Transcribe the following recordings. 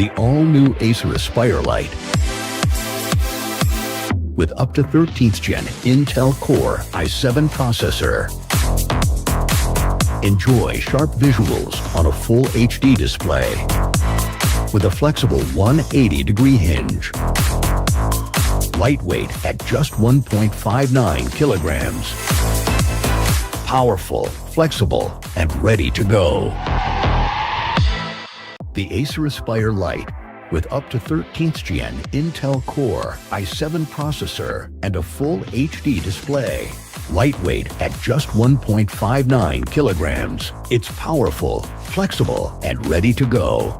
the all-new Acer Aspire Lite. With up to 13th Gen Intel Core i7 processor. Enjoy sharp visuals on a full HD display with a flexible 180-degree hinge. Lightweight at just 1.59 kilograms. Powerful, flexible, and ready to go. The Acer Aspire Lite, with up to 13th Gen Intel Core i7 processor and a full HD display. Lightweight at just 1.59 kilograms. It's powerful, flexible, and ready to go.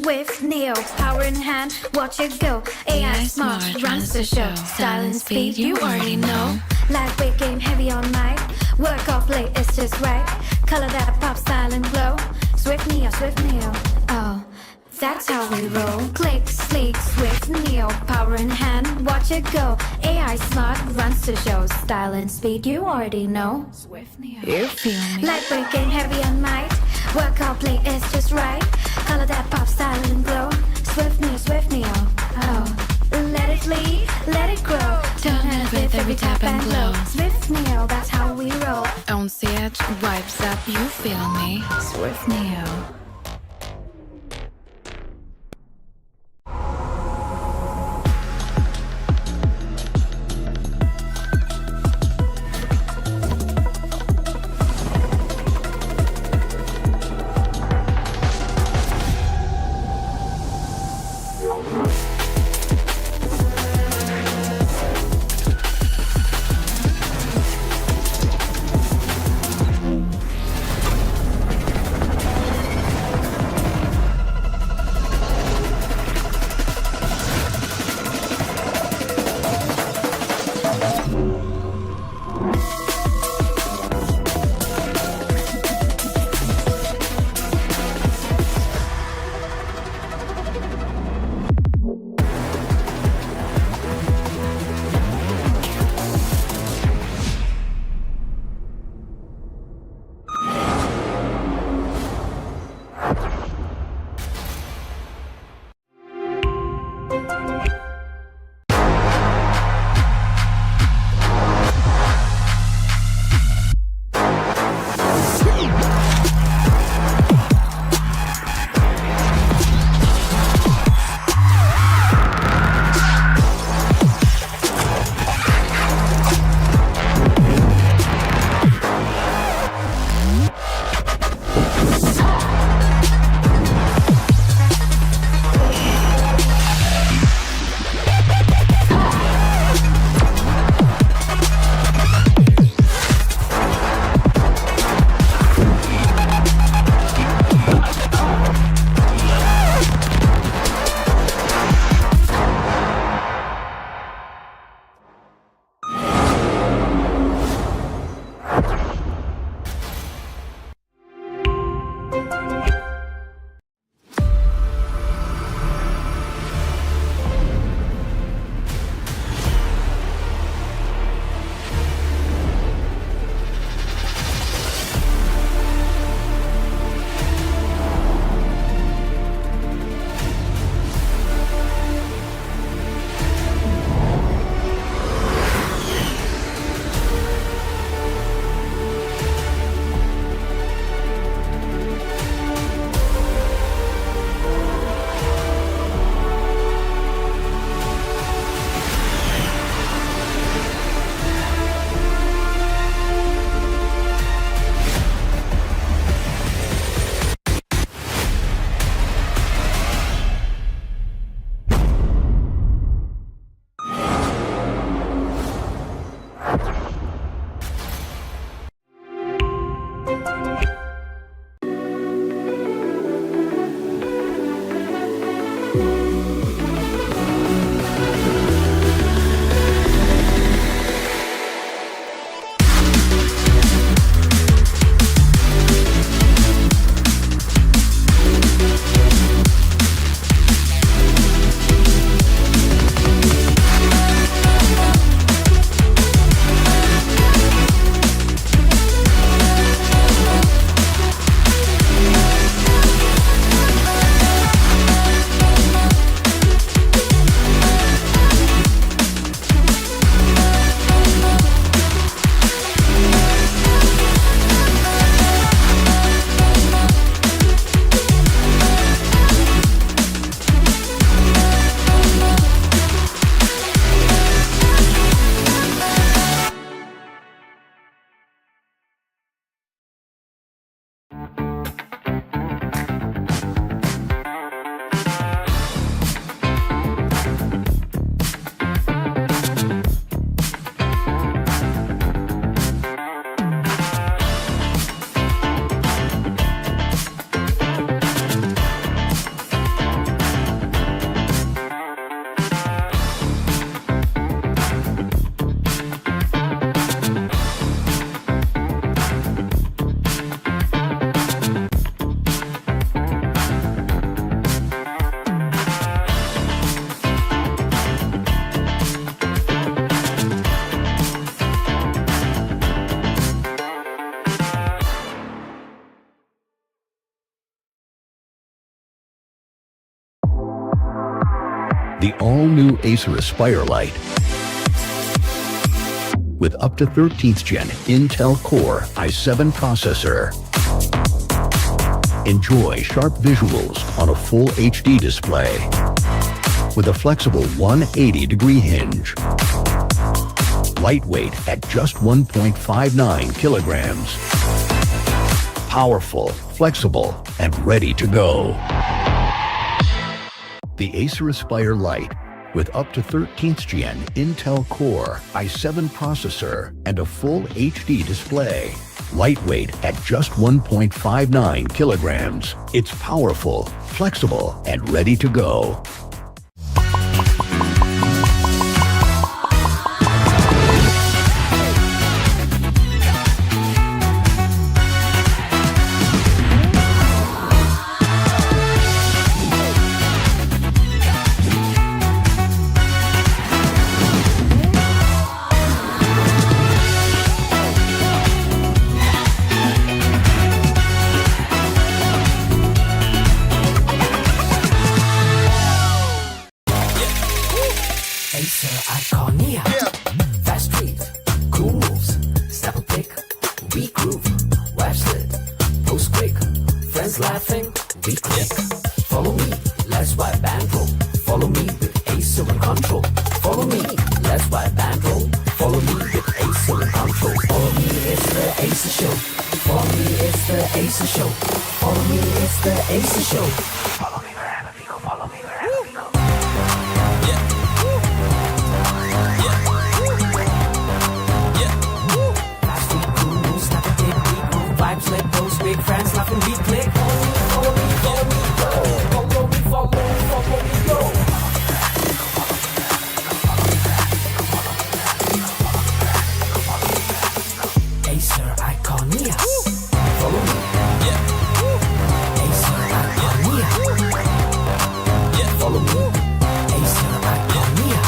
With Neo, power in hand, watch it go. AI smart, runs the show. Style and speed, you already know. Lightweight game, heavy on mic. Work off late, it's just right. Color that pop, style and glow. Swift Neo, oh, that's how we roll. Click, sleek, swift Neo, power in hand, watch it go. AI smart, runs the show. Style and speed, you already know. Swift Neo, you feel me. Lightweight game, heavy on mic. Work off late, it's just right. Color that pop, style and glow. Swift Neo, oh. Let it lead, let it grow. Turn it with every tap and glow. Swift Neo, that's how we roll. On the edge, vibes up, you feel me. Swift Neo. The all-new Acer Aspire Lite. With up to 13th Gen Intel Core i7 processor. Enjoy sharp visuals on a full HD display. With a flexible 180-degree hinge. Lightweight at just 1.59 kilograms. Powerful, flexible, and ready to go. The Acer Aspire Lite, with up to 13th Gen Intel Core i7 processor and a full HD display. Lightweight at just 1.59 kilograms. It's powerful, flexible, and ready to go. Acer Iconia. Fast street, cool moves, snap a pic, we groove, web slit, post quick, friends laughing, we click. Follow me, let's wipe and roll. Follow me with Acer and control. Follow me, let's wipe and roll. Follow me with Acer and control. Follow me, it's the Acer show. Follow me, it's the Acer show. Follow me, it's the Acer show. Follow me wherever we go. Follow me wherever we go. Vibes like those big friends laughing, we click. Follow me, follow me, follow me, go. Follow me, follow me, go. Acer Iconia. Follow me. Acer Iconia. Follow me. Acer Iconia.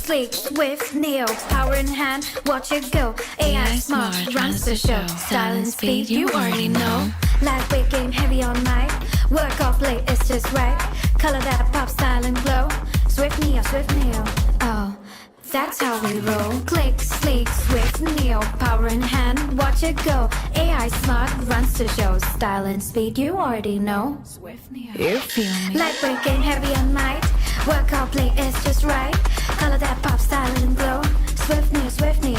Sleek, swift, neo, power in hand, watch it go. AI smart, runs the show. Style and speed, you already know. Lightweight game, heavy on mic. Work off late, it's just right. Color that pop, style and glow. Swift neo, oh, that's how we roll. Click, sleek, swift, neo, power in hand, watch it go. AI smart, runs the show. Style and speed, you already know. Swift neo, You feel me? lightweight game, heavy on mic. Work out, play, it's just right. Color that pop, style and glow. Swift neo,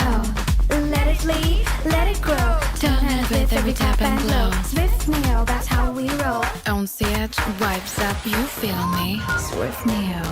oh. Let it lead, let it grow. Turn it with every tap and glow. Swift neo, that's how we roll. On the edge, vibes up, you feel me? Swift Neo.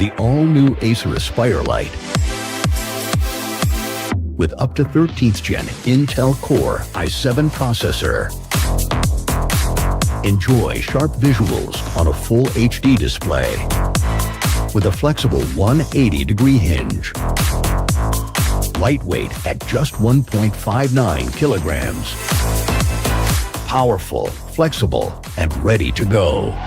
The all-new Acer Aspire Lite. With up to 13th Gen Intel Core i7 processor. Enjoy sharp visuals on a full HD display. With a flexible 180-degree hinge. Lightweight at just 1.59 kilograms. Powerful, flexible, and ready to go.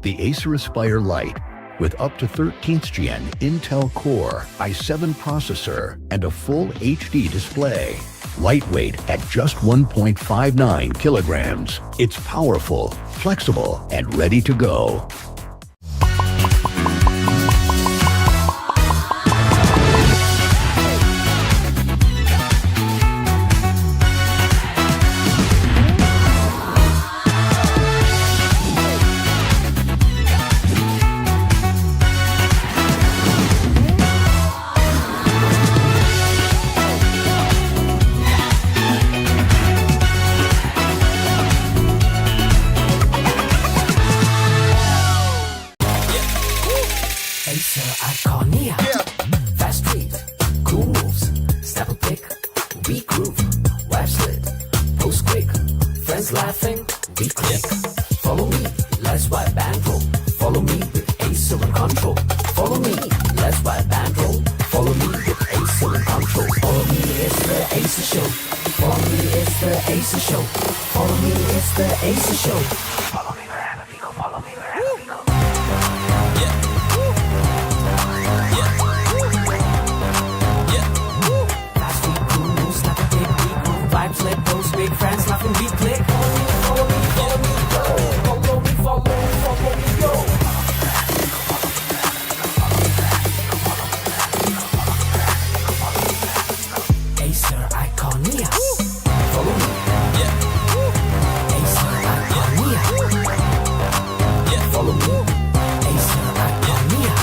The Acer Aspire Lite, with up to 13th Gen Intel Core i7 processor and a full HD display. Lightweight at just 1.59 kilograms. It's powerful, flexible, and ready to go. Acer Iconia. Fast street, cool moves, step a pick, we groove, web slid, post quick, friends laughing, we click. Follow me, let's wipe and roll. Follow me with Acer and control. Follow me, let's wipe and roll. Follow me with Acer and control. Follow me, it's the Acer show. Follow me, it's the Acer show. Follow me, it's the Acer show. Follow me wherever we go. Follow me wherever we go. Vibes lit, post big friends laughing, we click. Follow me, follow me, follow me, go. Follow me, follow me, go. Acer Iconia. Follow me. Acer Iconia. Follow me. Acer Iconia.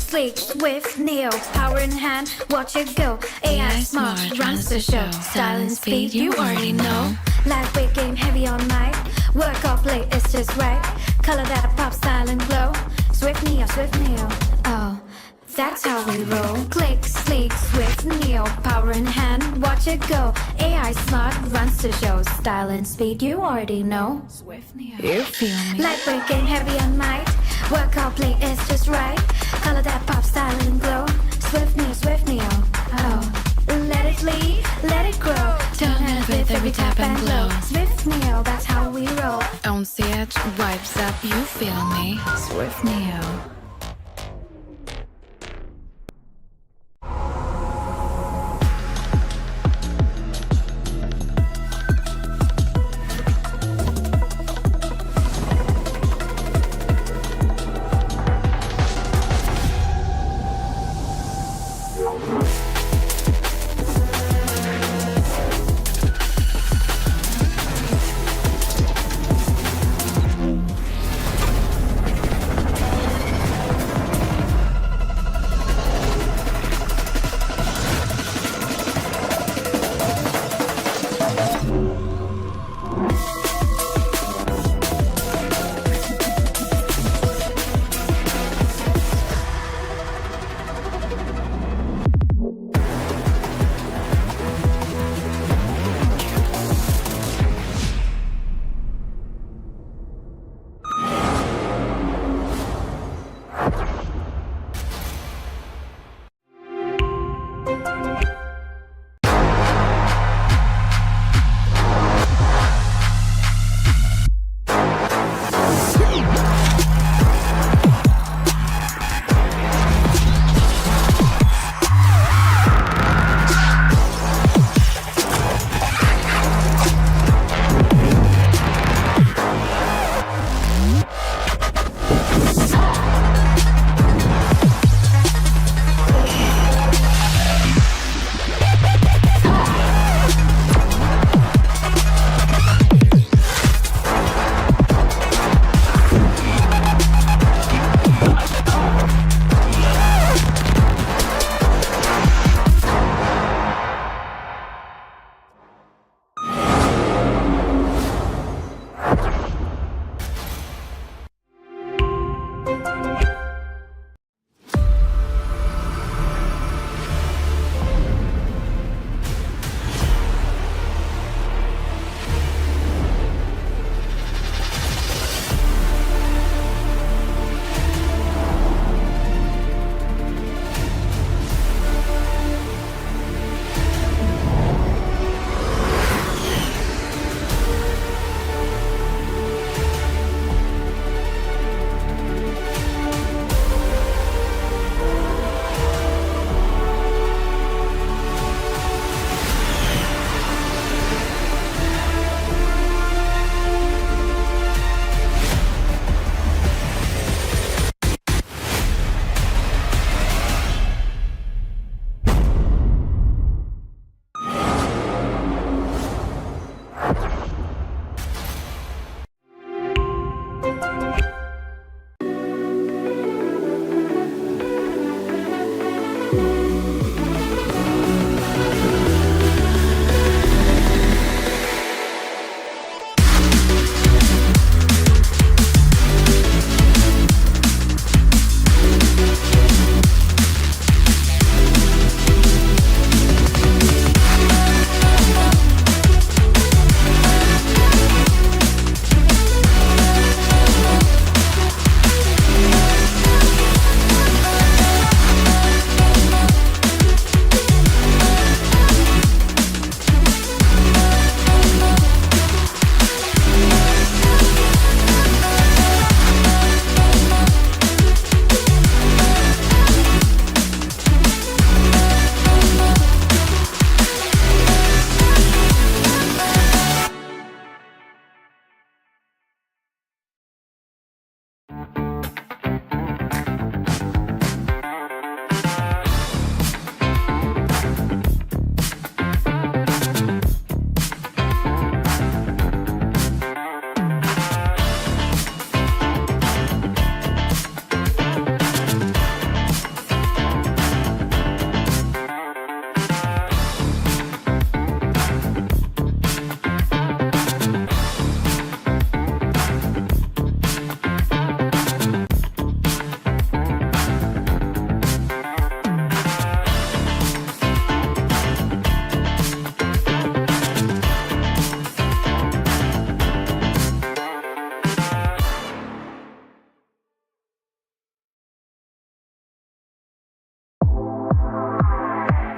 Sleek, swift, neo, power in hand, watch it go. AI smart, runs the show. Style and speed, you already know. Lightweight game, heavy all night. Work or play, it's just right. Color that pop, style and glow. Swift neo, oh, that's how we roll. Click, sleek, swift, neo, power in hand, watch it go. AI smart, runs the show. Style and speed, you already know. Swift Neo. You feel me? Lightweight game, heavy on night. Work or play, it's just right. Color that pop, style and glow. Swift neo, oh. Let it lead, let it grow. Turn it with every tap and glow. Swift neo, that's how we roll. On set, vibes up, you feel me? Swift Neo.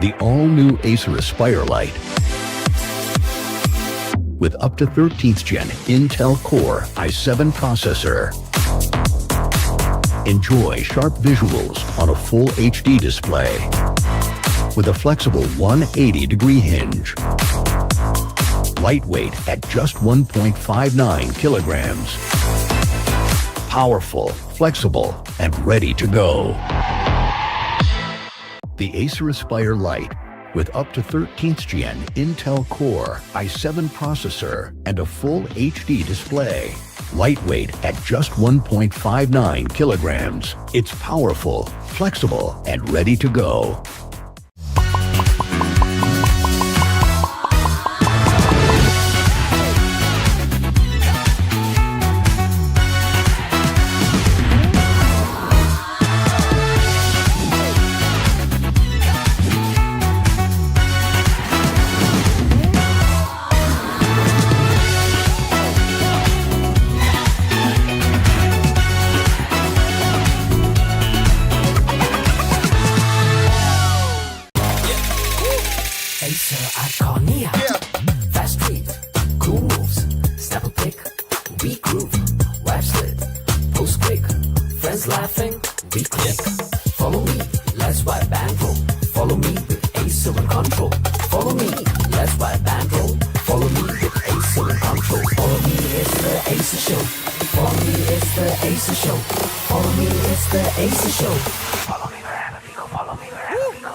The all-new Acer Aspire Lite with up to 13th Gen Intel Core i7 processor. Enjoy sharp visuals on a full HD display with a flexible 180-degree hinge. Lightweight at just 1.59 kilograms. Powerful, flexible, and ready to go. The Acer Aspire Lite with up to 13th Gen Intel Core i7 processor and a full HD display. Lightweight at just 1.59 kilograms. It's powerful, flexible, and ready to go. Acer Iconia. Fast street, cool moves, step a pick, we groove, web slid, post quick, friends laughing, we click. Follow me, let's wipe and roll. Follow me with Acer and control. Follow me, let's wipe and roll. Follow me with Acer and control. Follow me, it's the Acer show. Follow me, it's the Acer show. Follow me, it's the Acer show. Follow me wherever we go. Follow me wherever we go.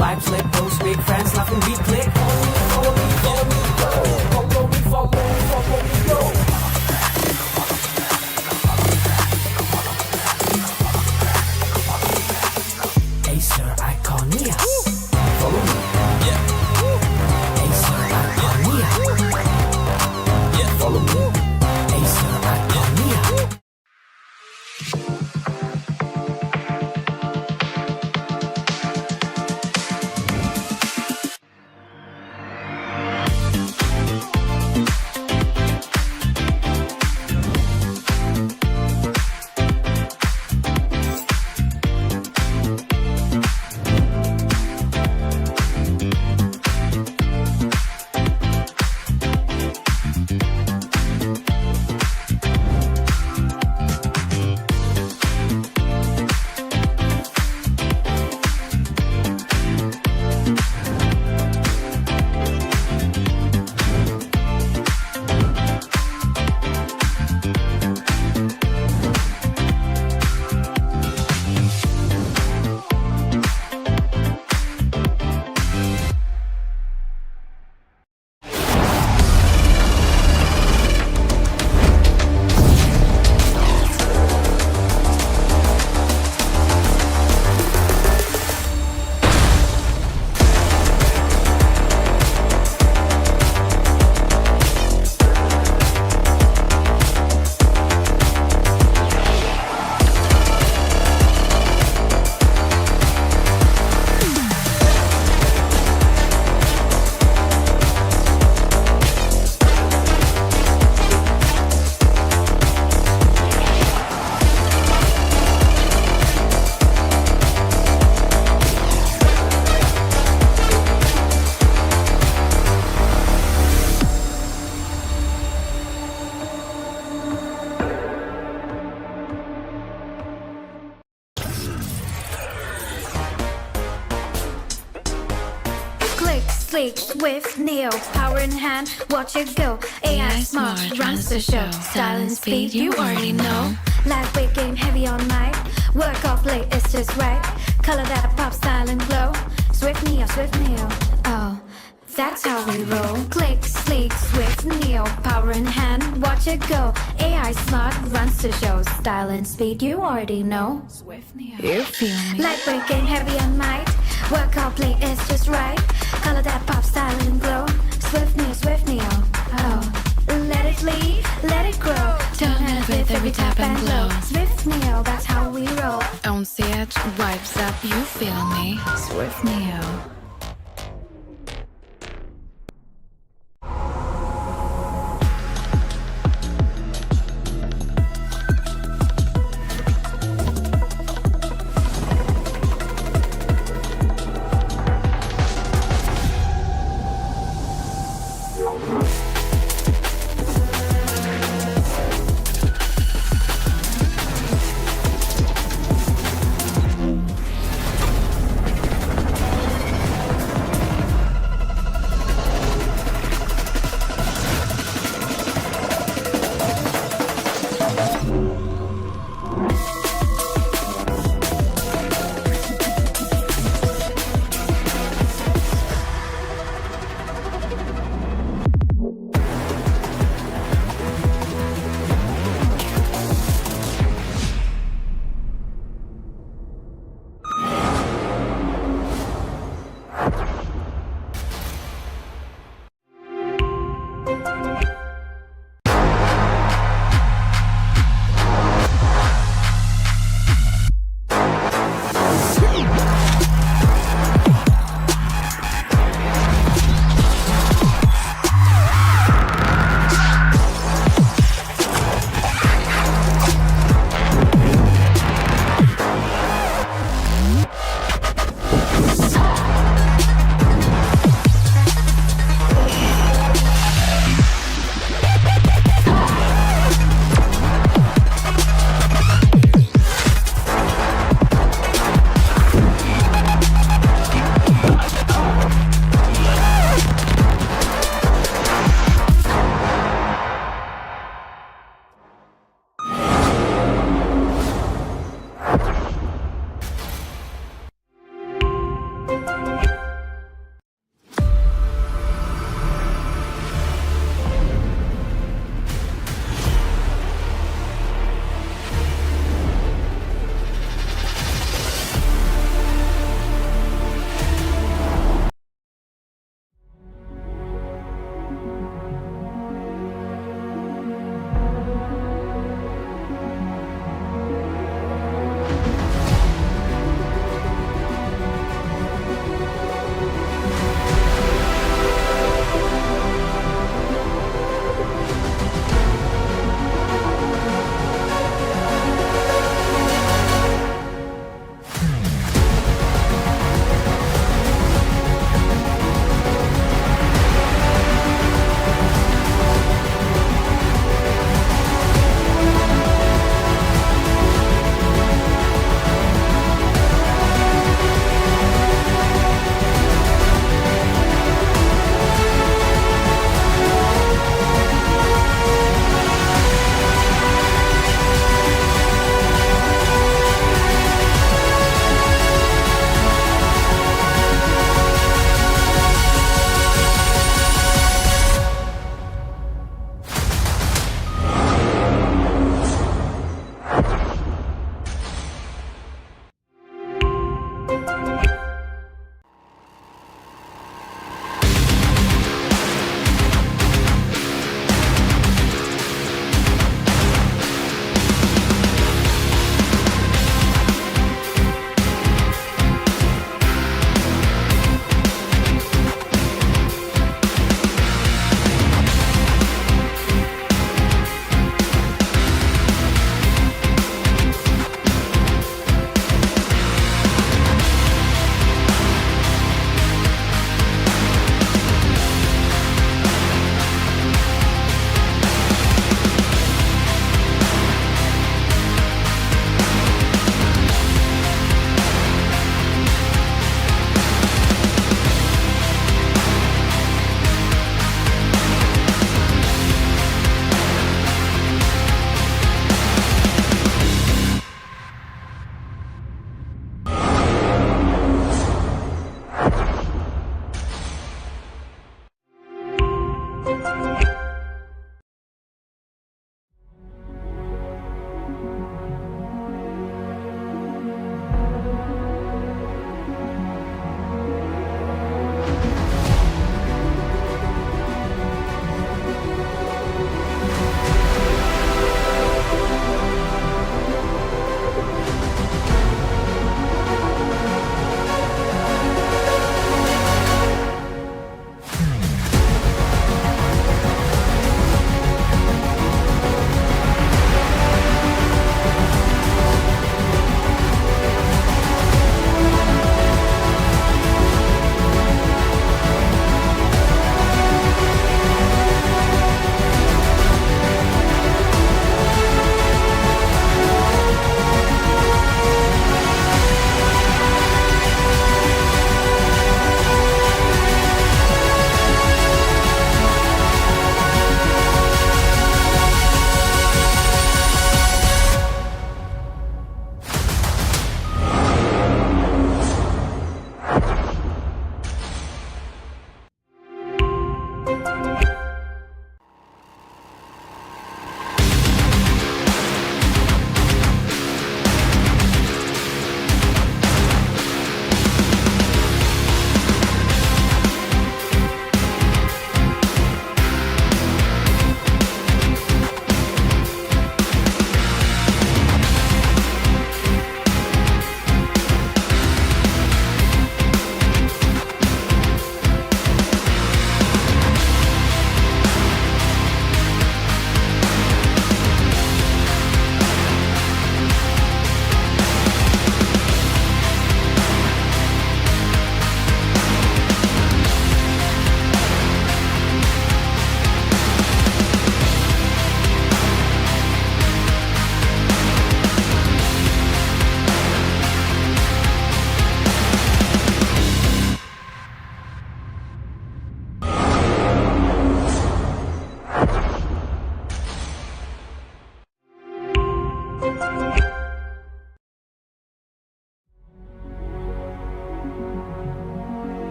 Vibes like those big friends laughing, we click. Follow me, follow me, follow me, follow me, go. Acer Iconia. Follow me. Acer Iconia. Follow me. Acer Iconia. Sleek, swift, neo, power in hand, watch it go. AI smart, runs the show. Style and speed, you already know. Lightweight game, heavy on night. Work off late, it's just right. Color that pop, style and glow. Swift neo, oh, that's how we roll. Click, sleek, swift, neo, power in hand, watch it go. AI smart, runs the show. Style and speed, you already know. Swift Neo, you feel me? Lightweight game, heavy on might. Work out play, it's just right. Color that pop, style and glow. Swift Neo, oh. Let it lead, let it grow. Turn it with every tap and glow. Swift Neo, that's how we roll. On stage, vibes up, you feel me? Swift Neo.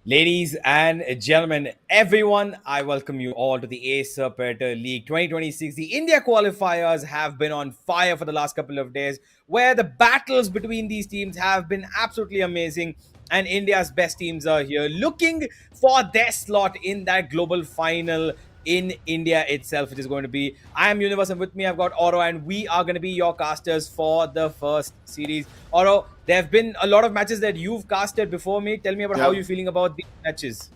Ladies and gentlemen, everyone, I welcome you all to the Acer Predator League 2026. The India qualifiers have been on fire for the last couple of days, where the battles between these teams have been absolutely amazing. And India's best teams are here looking for their slot in that global final in India itself, which is going to be. I am Universe, and with me I've got Oro, and we are going to be your casters for the first series. Oro, there have been a lot of matches that you've casted before me. Tell me about how Yeah, you're feeling about these matches.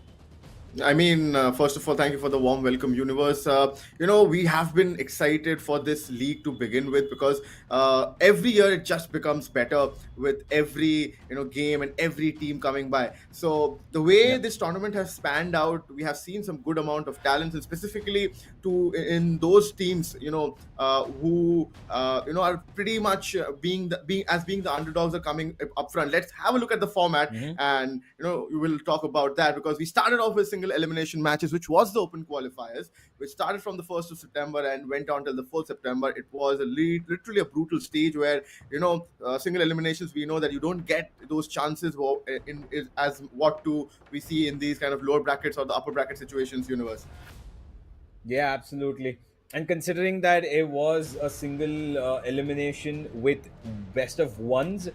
first of all, thank you for the warm welcome, Universe. We have been excited for this league to begin with because every year it just becomes better with every game and every team coming by. So the way Yeah. this tournament has spanned out, we have seen some good amount of talents, and specifically to in those teams, who are pretty much being the underdogs are coming up front. Let's have a look at the format, Mm-hmm. and we will talk about that because we started off with single elimination matches, which was the open qualifiers, which started from the 1st of September and went on till the 4th September. It was literally a brutal stage where single eliminations, we know that you don't get those chances as what to we see in these kind of lower brackets or the upper bracket situations. Universe. Yeah, absolutely. And considering that it was a single elimination with best of ones,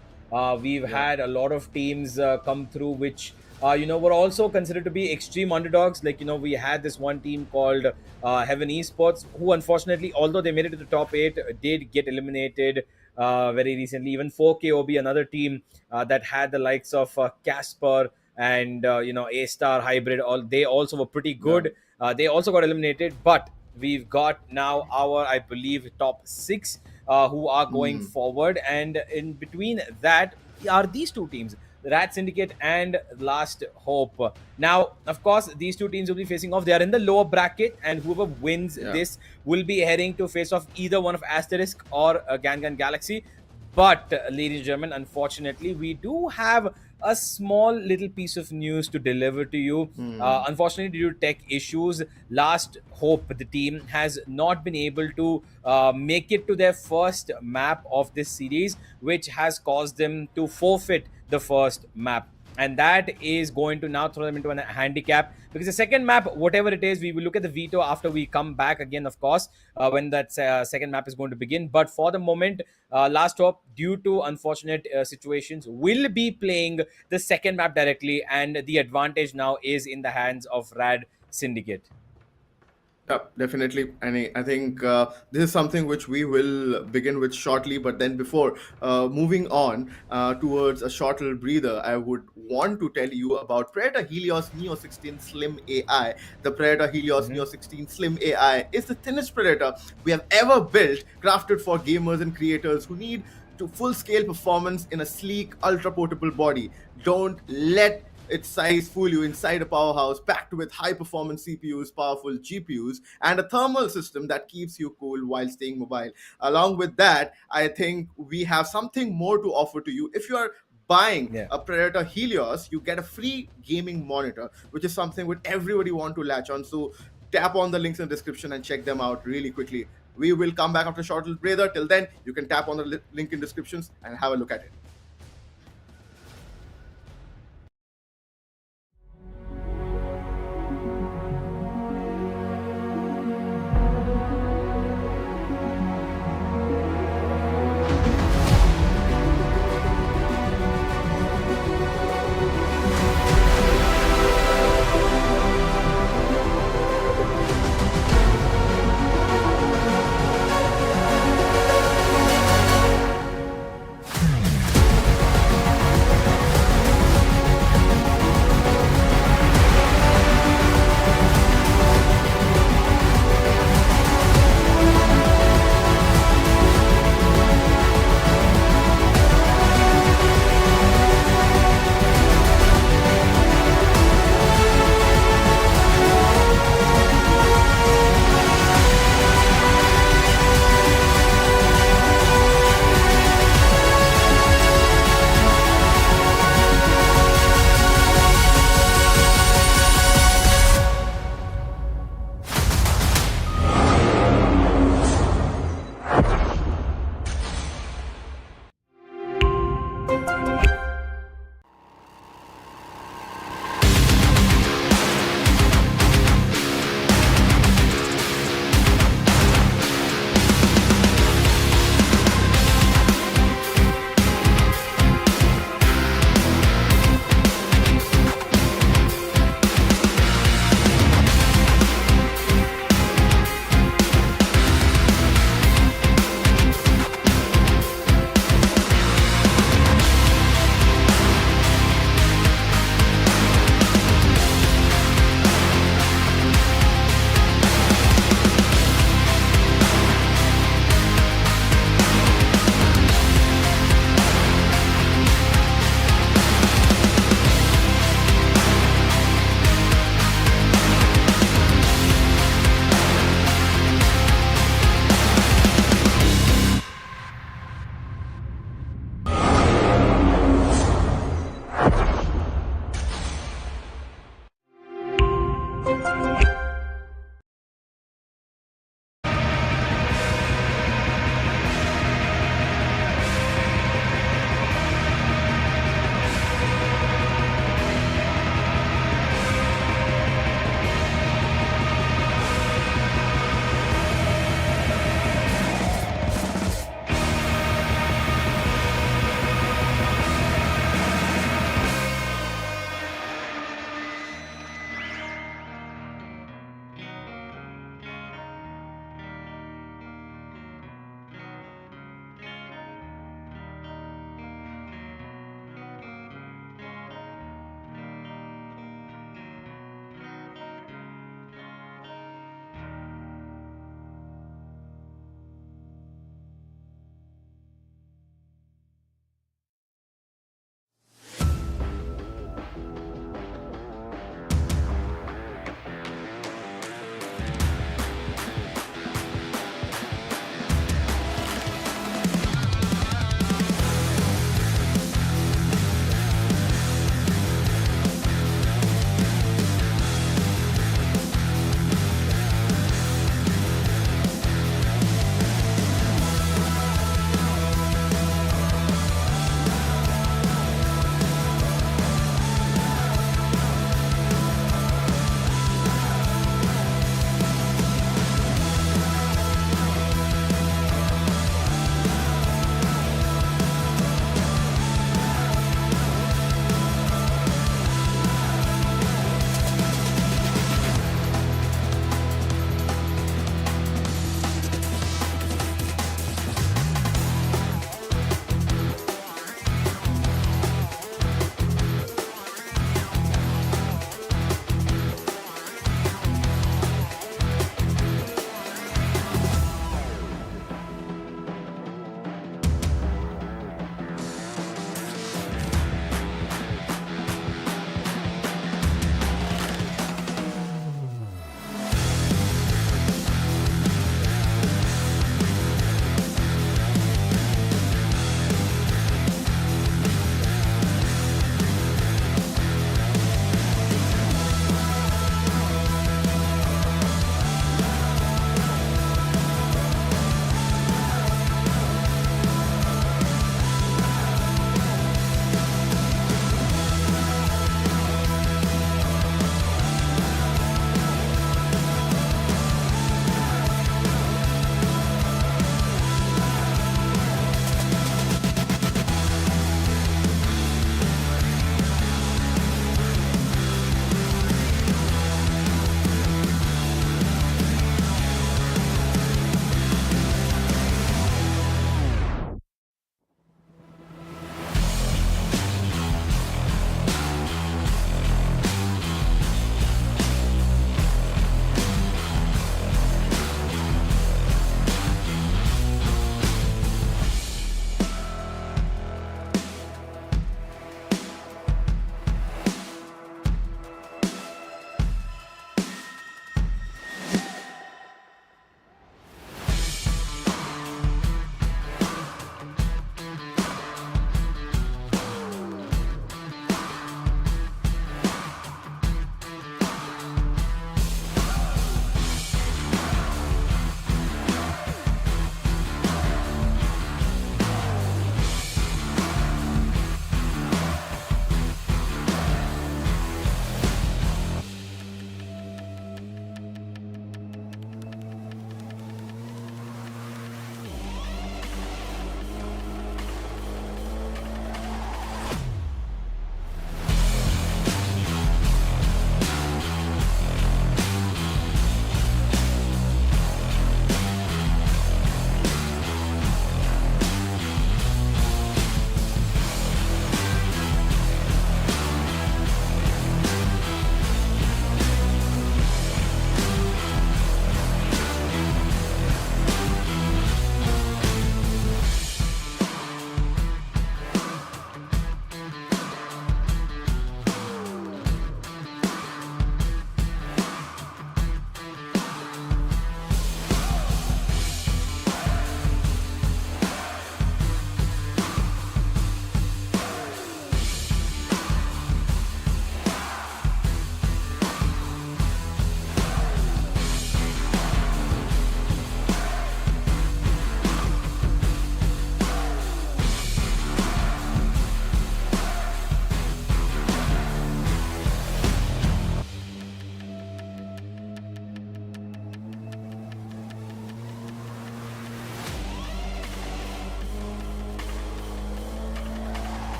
we've Yeah. had a lot of teams come through which, were also considered to be extreme underdogs. Like, we had this one team called Heaven Esports, who unfortunately, although they made it to the top eight, did get eliminated very recently. Even 4KOB, another team that had the likes of Casper and, A Star Hybrid, they also were pretty Yeah. good. They also got eliminated, but we've got now our, I believe, top six who are going Hmm. forward. And in between that are these two teams, RAD Syndicate and Last Hope. Now, of course, these two teams will be facing off. They are in the lower bracket, and whoever wins Yeah. this will be heading to face off either one of Asterisk or Gangan Galaxy. But, ladies and gentlemen, unfortunately, we do have a small little piece of news to deliver to you. Hmm. Unfortunately, due to tech issues, Last Hope, the team, has not been able to make it to their first map of this series, which has caused them to forfeit the first map. And that is going to now throw them into a handicap, because the second map, whatever it is, we will look at the veto after we come back again, of course, when that second map is going to begin. But for the moment, Last Hope, due to unfortunate situations, will be playing the second map directly, and the advantage now is in the hands of RAD Syndicate. Yeah, definitely. And I think this is something which we will begin with shortly. But then, before moving on towards a short little breather, I would want to tell you about Predator Helios Neo 16 Slim AI. The Predator Helios Mhm. Neo 16 Slim AI is the thinnest Predator we have ever built, crafted for gamers and creators who need to full scale performance in a sleek, ultra portable body. Don't let its size fool you. Inside a powerhouse packed with high performance CPUs, powerful GPUs, and a thermal system that keeps you cool while staying mobile. Along with that, I think we have something more to offer to you. If you are buying Yeah. a Predator Helios, you get a free gaming monitor, which is something which everybody want to latch on. So tap on the links in the description and check them out really quickly. We will come back after a short little breather. Till then, you can tap on the link in descriptions and have a look at it.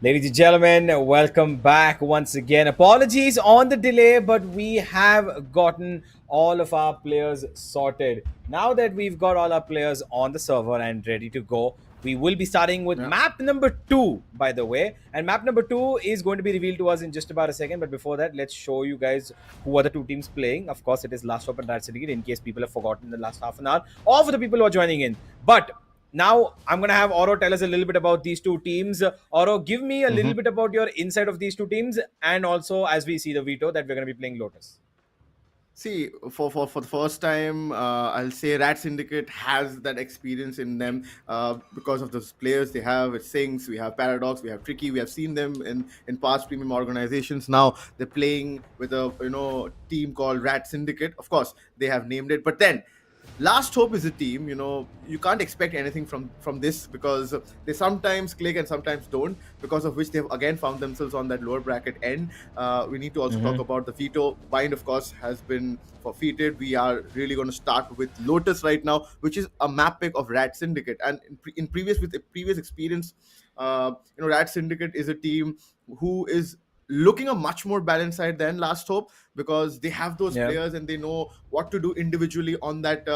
Ladies and gentlemen, welcome back once again. Apologies on the delay, but we have gotten all of our players sorted. Now that we've got all our players on the server and ready to go, we will be starting with Yeah. map number 2, by the way. And map number 2 is going to be revealed to us in just about a second. But before that, let's show you guys who are the two teams playing. Of course, it is Last Hope and RAD Syndicate, in case people have forgotten the last half an hour, or for the people who are joining in. But now I'm going to have Oro tell us a little bit about these two teams. Oro, give me a little bit about your insight of these two teams, and also as we see the veto that we're going to be playing Lotus. See, for the first time, I'll say Rat Syndicate has that experience in them because of those players they have. It Sings, we have Paradox, we have Tricky. We have seen them in past premium organizations. Now they're playing with a team called Rat Syndicate. Of course, they have named it, but then Last Hope is a team, you can't expect anything from this because they sometimes click and sometimes don't, because of which they've again found themselves on that lower bracket end. We need to also talk about the veto. Bind, of course, has been forfeited. We are really going to start with Lotus right now, which is a map pick of Rat Syndicate. And in previous experience, Rat Syndicate is a team who is looking a much more balanced side than Last Hope, because they have those players and they know what to do individually on that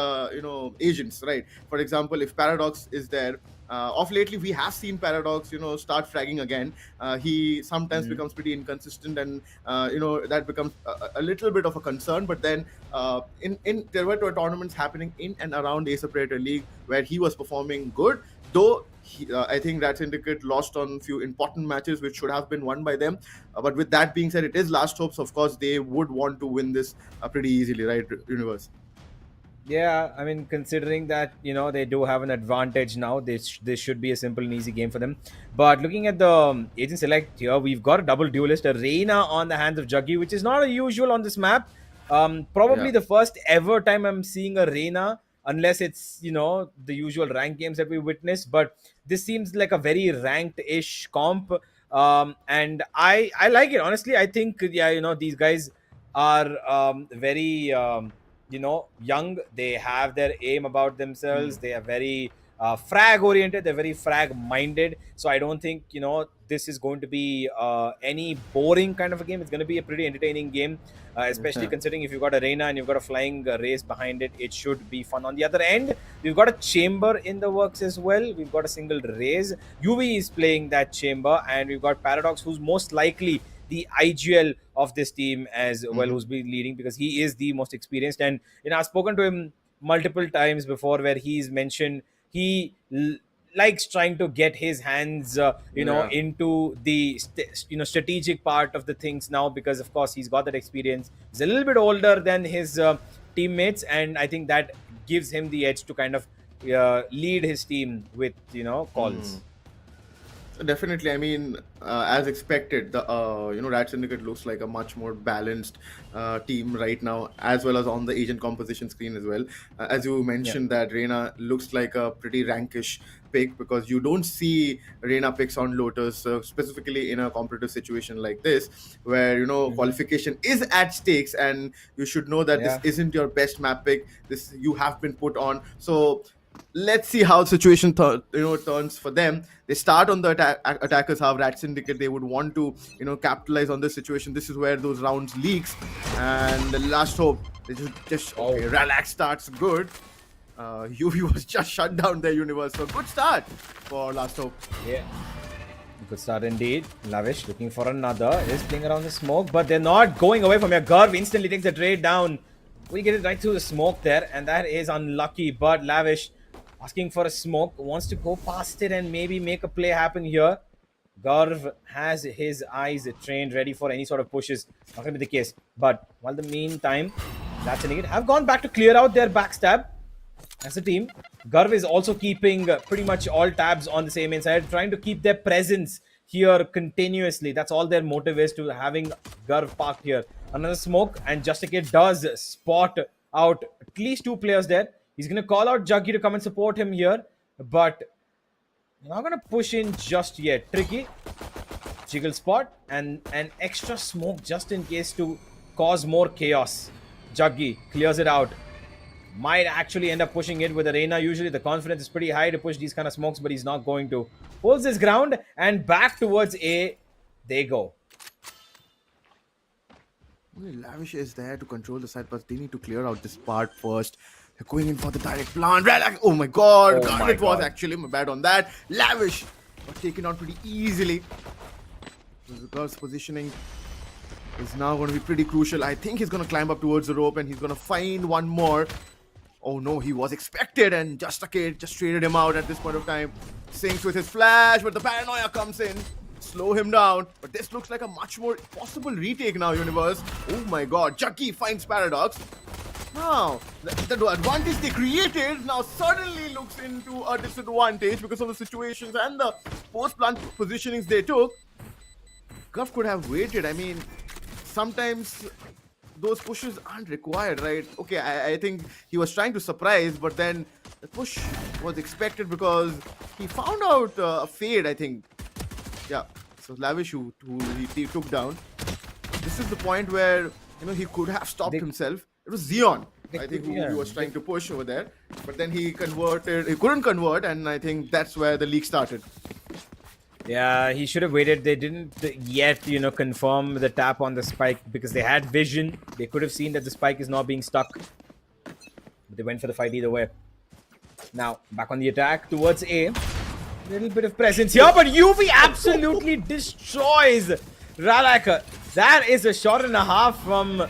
agents, right? For example, if Paradox is there, of lately we have seen Paradox start fragging again. He sometimes becomes pretty inconsistent, and that becomes a little bit of a concern. But then there were tournaments happening in and around Acer Predator League where he was performing good, though I think that Syndicate lost on few important matches which should have been won by them. But with that being said, it is Last Hopes. Of course, they would want to win this pretty easily, right, Universe? Yeah, I mean, considering that, they do have an advantage now, this should be a simple and easy game for them. But looking at the agent select here, we've got a double duelist, a Reina on the hands of Juggy, which is not a usual on this map. Probably the first ever time I'm seeing a Reina, unless it's, the usual rank games that we witness. But this seems like a very ranked-ish comp. And I like it, honestly. I think, these guys are very... young. They have their aim about themselves. They are very frag oriented. They're very frag minded. So I don't think this is going to be any boring kind of a game. It's going to be a pretty entertaining game, especially considering if you've got a Reina and you've got a flying race behind it. It should be fun. On the other end, we've got a chamber in the works as well. We've got a single raise. UV is playing that chamber, and we've got Paradox, who's most likely the IGL of this team as well, who's been leading, because he is the most experienced. And I've spoken to him multiple times before where he's mentioned he likes trying to get his hands into the strategic part of the things now, because of course he's got that experience. He's a little bit older than his teammates, and I think that gives him the edge to kind of lead his team with calls. Definitely. I mean, as expected, the Rat Syndicate looks like a much more balanced team right now, as well as on the agent composition screen as well. As you mentioned, that Reina looks like a pretty rankish pick, because you don't see Reina picks on Lotus, specifically in a competitive situation like this, where qualification is at stakes, and you should know that this isn't your best map pick. This you have been put on. So let's see how the situation turns for them. They start on the attackers half. Rat Syndicate, they would want to capitalize on this situation. This is where those rounds leaks, and the Last Hope, they Relax starts good. UV was just shut down their universe, so good start for Last Hope. Yeah, good start indeed. Lavish looking for another, is playing around the smoke, but they're not going away from here. Garv instantly takes the trade down. We get it right through the smoke there, and that is unlucky. But Lavish asking for a smoke, wants to go past it and maybe make a play happen here. Garv has his eyes trained, ready for any sort of pushes. Not going to be the case. But while the meantime, that's a negative. Have gone back to clear out their backstab as a team. Garv is also keeping pretty much all tabs on the same inside, trying to keep their presence here continuously. That's all their motive is, to having Garv parked here. Another smoke, and Justicate does spot out at least two players there. He's going to call out Juggy to come and support him here, but not going to push in just yet. Tricky, jiggle spot, and an extra smoke just in case to cause more chaos. Juggy clears it out. might actually end up pushing it with Arena. Usually the confidence is pretty high to push these kind of smokes, but he's not going to. Pulls his ground and back towards A. They go. Lavish is there to control the side, but they need to clear out this part first. They're going in for the direct plant. Relax. Oh my god. Oh my It was God. actually my bad on that. Lavish was taken out pretty easily. The girl's positioning is now going to be pretty crucial. I think he's going to climb up towards the rope and he's going to find one more. Oh no, he was expected and just a kid just traded him out at this point of time. Sinks with his flash, but the paranoia comes in. Slow him down. But this looks like a much more possible retake now, Universe. Oh my god. Chucky finds Paradox. Now, the advantage they created now suddenly looks into a disadvantage because of the situations and the post-plant positionings they took. Guff could have waited. I mean, sometimes those pushes aren't required, right? Okay, I think he was trying to surprise, but then the push was expected because he found out a fade, I think. Yeah, so Lavish who he took down. This is the point where, you know, he could have stopped himself. It was Xeon, I think, who he was trying to push over there. But then he couldn't convert, and I think that's where the leak started. Yeah, he should have waited. They didn't yet, you know, confirm the tap on the spike because they had vision. They could have seen that the spike is not being stuck. But they went for the fight either way. Now, back on the attack towards A. Little bit of presence here, but UV absolutely destroys Ralak. That is a shot and a half from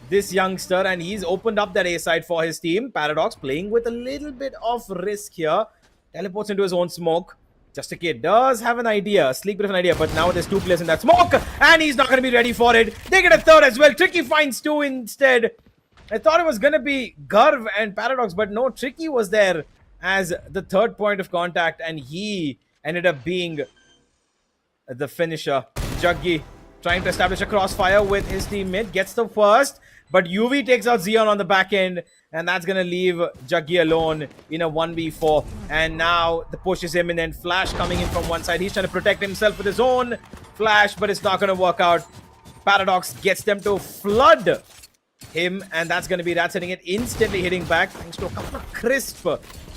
this youngster, and he's opened up that A side for his team. Paradox playing with a little bit of risk here. Teleports into his own smoke. Just a Kid does have an idea, a sleek bit of an idea, but now there's two players in that smoke, and he's not going to be ready for it. They get a third as well. Tricky finds two instead. I thought it was going to be Garv and Paradox, but no, Tricky was there as the third point of contact, and he ended up being the finisher. Juggy trying to establish a crossfire with his teammate, gets the first, but UV takes out Xeon on the back end, and that's going to leave Juggy alone in a 1v4. And now the push is imminent. Flash coming in from one side. He's trying to protect himself with his own flash, but it's not going to work out. Paradox gets them to flood him, and that's going to be RAD setting it, instantly hitting back thanks to a couple of crisp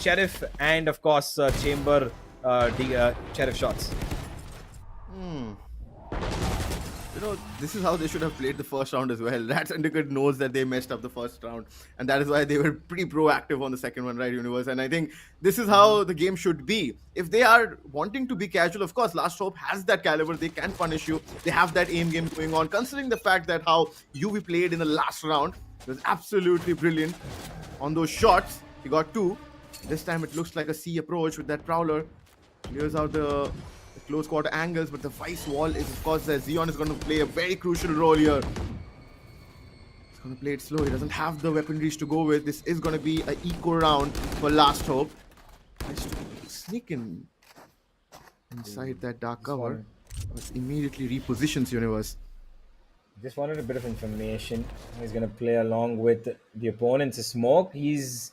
Sheriff and, of course, Chamber Sheriff shots. You know, this is how they should have played the first round as well. RAD Syndicate knows that they messed up the first round, and that is why they were pretty proactive on the second one, right, Universe? And I think this is how the game should be. If they are wanting to be casual, of course, Last Hope has that caliber. They can punish you. They have that aim game going on. Considering the fact that how UV played in the last round, it was absolutely brilliant. On those shots, he got two. This time it looks like a C approach with that Prowler. Clears out the close quarter angles, but the vice wall is, of course, that Xeon is going to play a very crucial role here. He's going to play it slow. He doesn't have the weaponries to go with. This is going to be an eco round for Last Hope. Nice to sneak in inside that dark cover, but immediately repositions Universe. Just wanted a bit of information. He's going to play along with the opponent's smoke. He's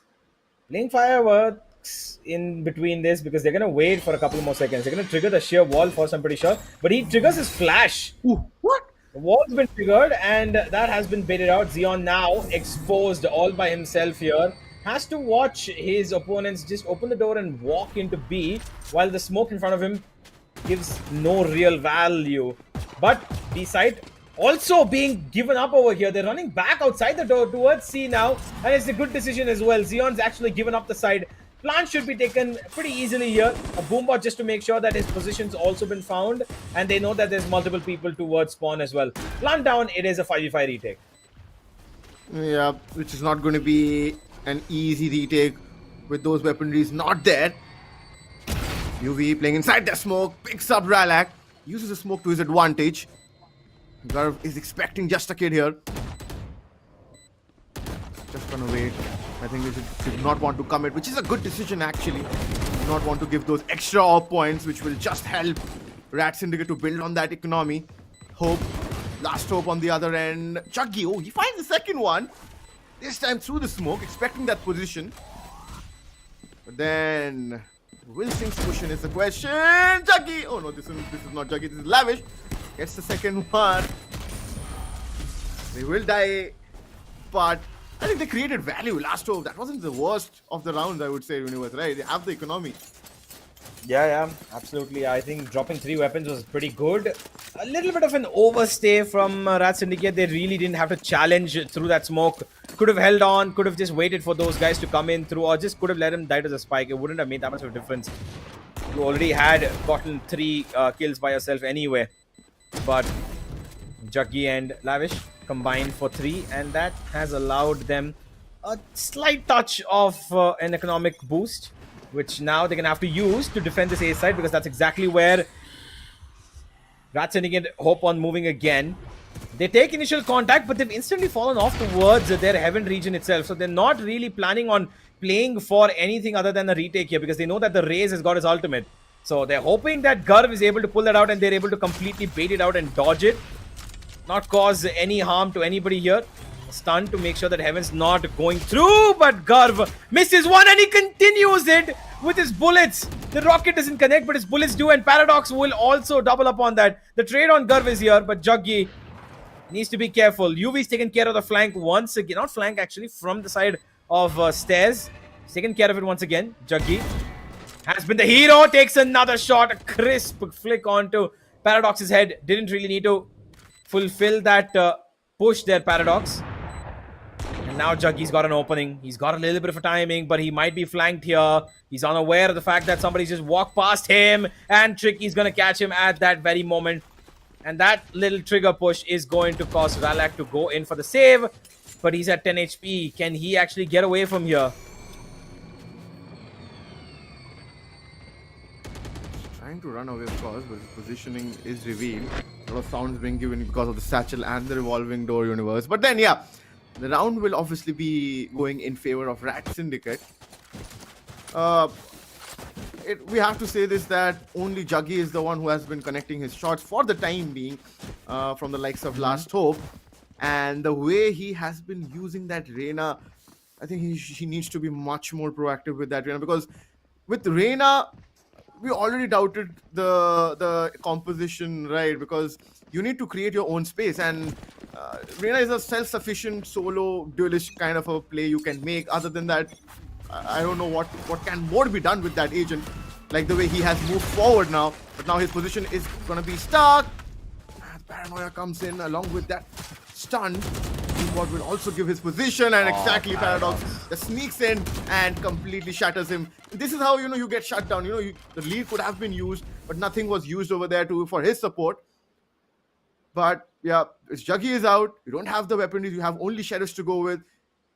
playing fireworks in between this because they're going to wait for a couple more seconds. They're going to trigger the sheer wall first, I'm pretty sure. But he triggers his flash. Ooh, what? The wall's been triggered, and that has been baited out. Xeon now exposed all by himself here. Has to watch his opponents just open the door and walk into B, while the smoke in front of him gives no real value. But B side also being given up over here. They're running back outside the door towards C now, and it's a good decision as well. Xeon's actually given up the side. Plant should be taken pretty easily here. A boombot just to make sure that his position's also been found, and they know that there's multiple people towards spawn as well. Plant down, it is a 5v5 retake. Yeah, which is not going to be an easy retake with those weaponries not there. UV playing inside the smoke, picks up Ralak, uses the smoke to his advantage. Garv is expecting just a kid here. Just gonna wait. I think they should not want to commit, which is a good decision actually. Do not want to give those extra off points, which will just help RAD Syndicate to build on that economy. Hope. Last Hope on the other end. Chuggy, oh, he finds the second one. This time through the smoke, expecting that position. But then Wilson's push in is the question. Chuggy! Oh no, this is not Chuggy, this is Lavish. Gets the second one. They will die, but I think they created value last hope. That wasn't the worst of the rounds, I would say, Universe, right? They have the economy. Yeah, absolutely. I think dropping 3 weapons was pretty good. A little bit of an overstay from RAD Syndicate. They really didn't have to challenge through that smoke. Could have held on, could have just waited for those guys to come in through, or just could have let him die to the spike. It wouldn't have made that much of a difference. You already had gotten 3 kills by yourself anyway. But Juggy and Lavish combined for 3, and that has allowed them a slight touch of an economic boost, which now they're going to have to use to defend this A side, because that's exactly where RAD Syndicate hope on moving again. They take initial contact, but they've instantly fallen off towards their heaven region itself. So they're not really planning on playing for anything other than a retake here, because they know that the Raze has got his ultimate. So they're hoping that Garv is able to pull that out, and they're able to completely bait it out and dodge it. Not cause any harm to anybody here. Stun to make sure that Heaven's not going through, but Garv misses one, and he continues it with his bullets. The rocket doesn't connect, but his bullets do, and Paradox will also double up on that. The trade on Garv is here, but Juggy needs to be careful. UV's taken care of the flank once again. Not flank, actually, from the side of stairs. He's taken care of it once again. Juggy has been the hero. Takes another shot. A crisp flick onto Paradox's head. Didn't really need to fulfill that push there, Paradox. And now Juggy's got an opening. He's got a little bit of a timing, but he might be flanked here. He's unaware of the fact that somebody's just walked past him, and Tricky's going to catch him at that very moment. And that little trigger push is going to cause Ralak to go in for the save, but he's at 10 HP. Can he actually get away from here? Trying to run away, of course, but his positioning is revealed. A lot of sounds being given because of the satchel and the revolving door universe. But then, yeah, the round will obviously be going in favor of RAD Syndicate. We have to say this, that only Juggy is the one who has been connecting his shots for the time being from the likes of Last Hope. And the way he has been using that Reyna, I think he needs to be much more proactive with that Reyna, because with Reyna, we already doubted the composition, right? Because you need to create your own space, and Reyna is a self-sufficient solo duelist kind of a play you can make. Other than that, I don't know what can more be done with that agent, like the way he has moved forward now. But now his position is gonna be stuck. Paranoia comes in along with that stun. What will also give his position, and exactly Paradox that sneaks in and completely shatters him. This is how you get shut down. The lead could have been used, but nothing was used over there for his support. But yeah, Juggy is out. You don't have the weaponry. You have only Sheriffs to go with.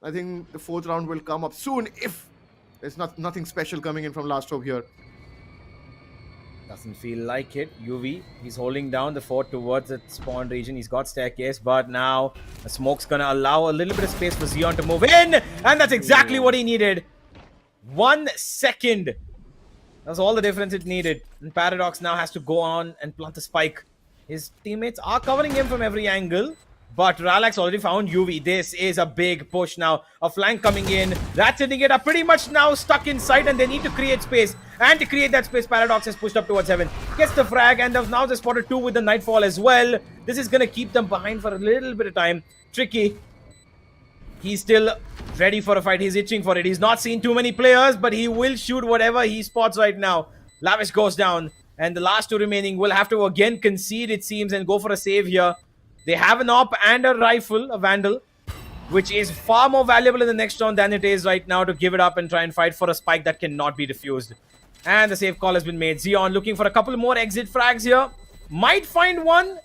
I think the 4th round will come up soon if there's nothing special coming in from Last Hope here. Doesn't feel like it. UV, he's holding down the fort towards the spawn region. He's got staircase, but now the smoke's gonna allow a little bit of space for Xeon to move in, and that's exactly what he needed. 1 second. That's all the difference it needed. And Paradox now has to go on and plant the spike. His teammates are covering him from every angle, but Ralak's already found UV. This is a big push now. A flank coming in. RAD Syndicate are pretty much now stuck inside, and they need to create space. And to create that space, Paradox has pushed up towards Heaven. Gets the frag, and now they spotted 2 with the Nightfall as well. This is going to keep them behind for a little bit of time. Tricky. He's still ready for a fight. He's itching for it. He's not seen too many players, but he will shoot whatever he spots right now. Lavish goes down, and the last 2 remaining will have to again concede, it seems, and go for a save here. They have an AWP and a rifle, a Vandal, which is far more valuable in the next round than it is right now to give it up and try and fight for a spike that cannot be defused. And the save call has been made. Xeon looking for a couple more exit frags here. Might find one.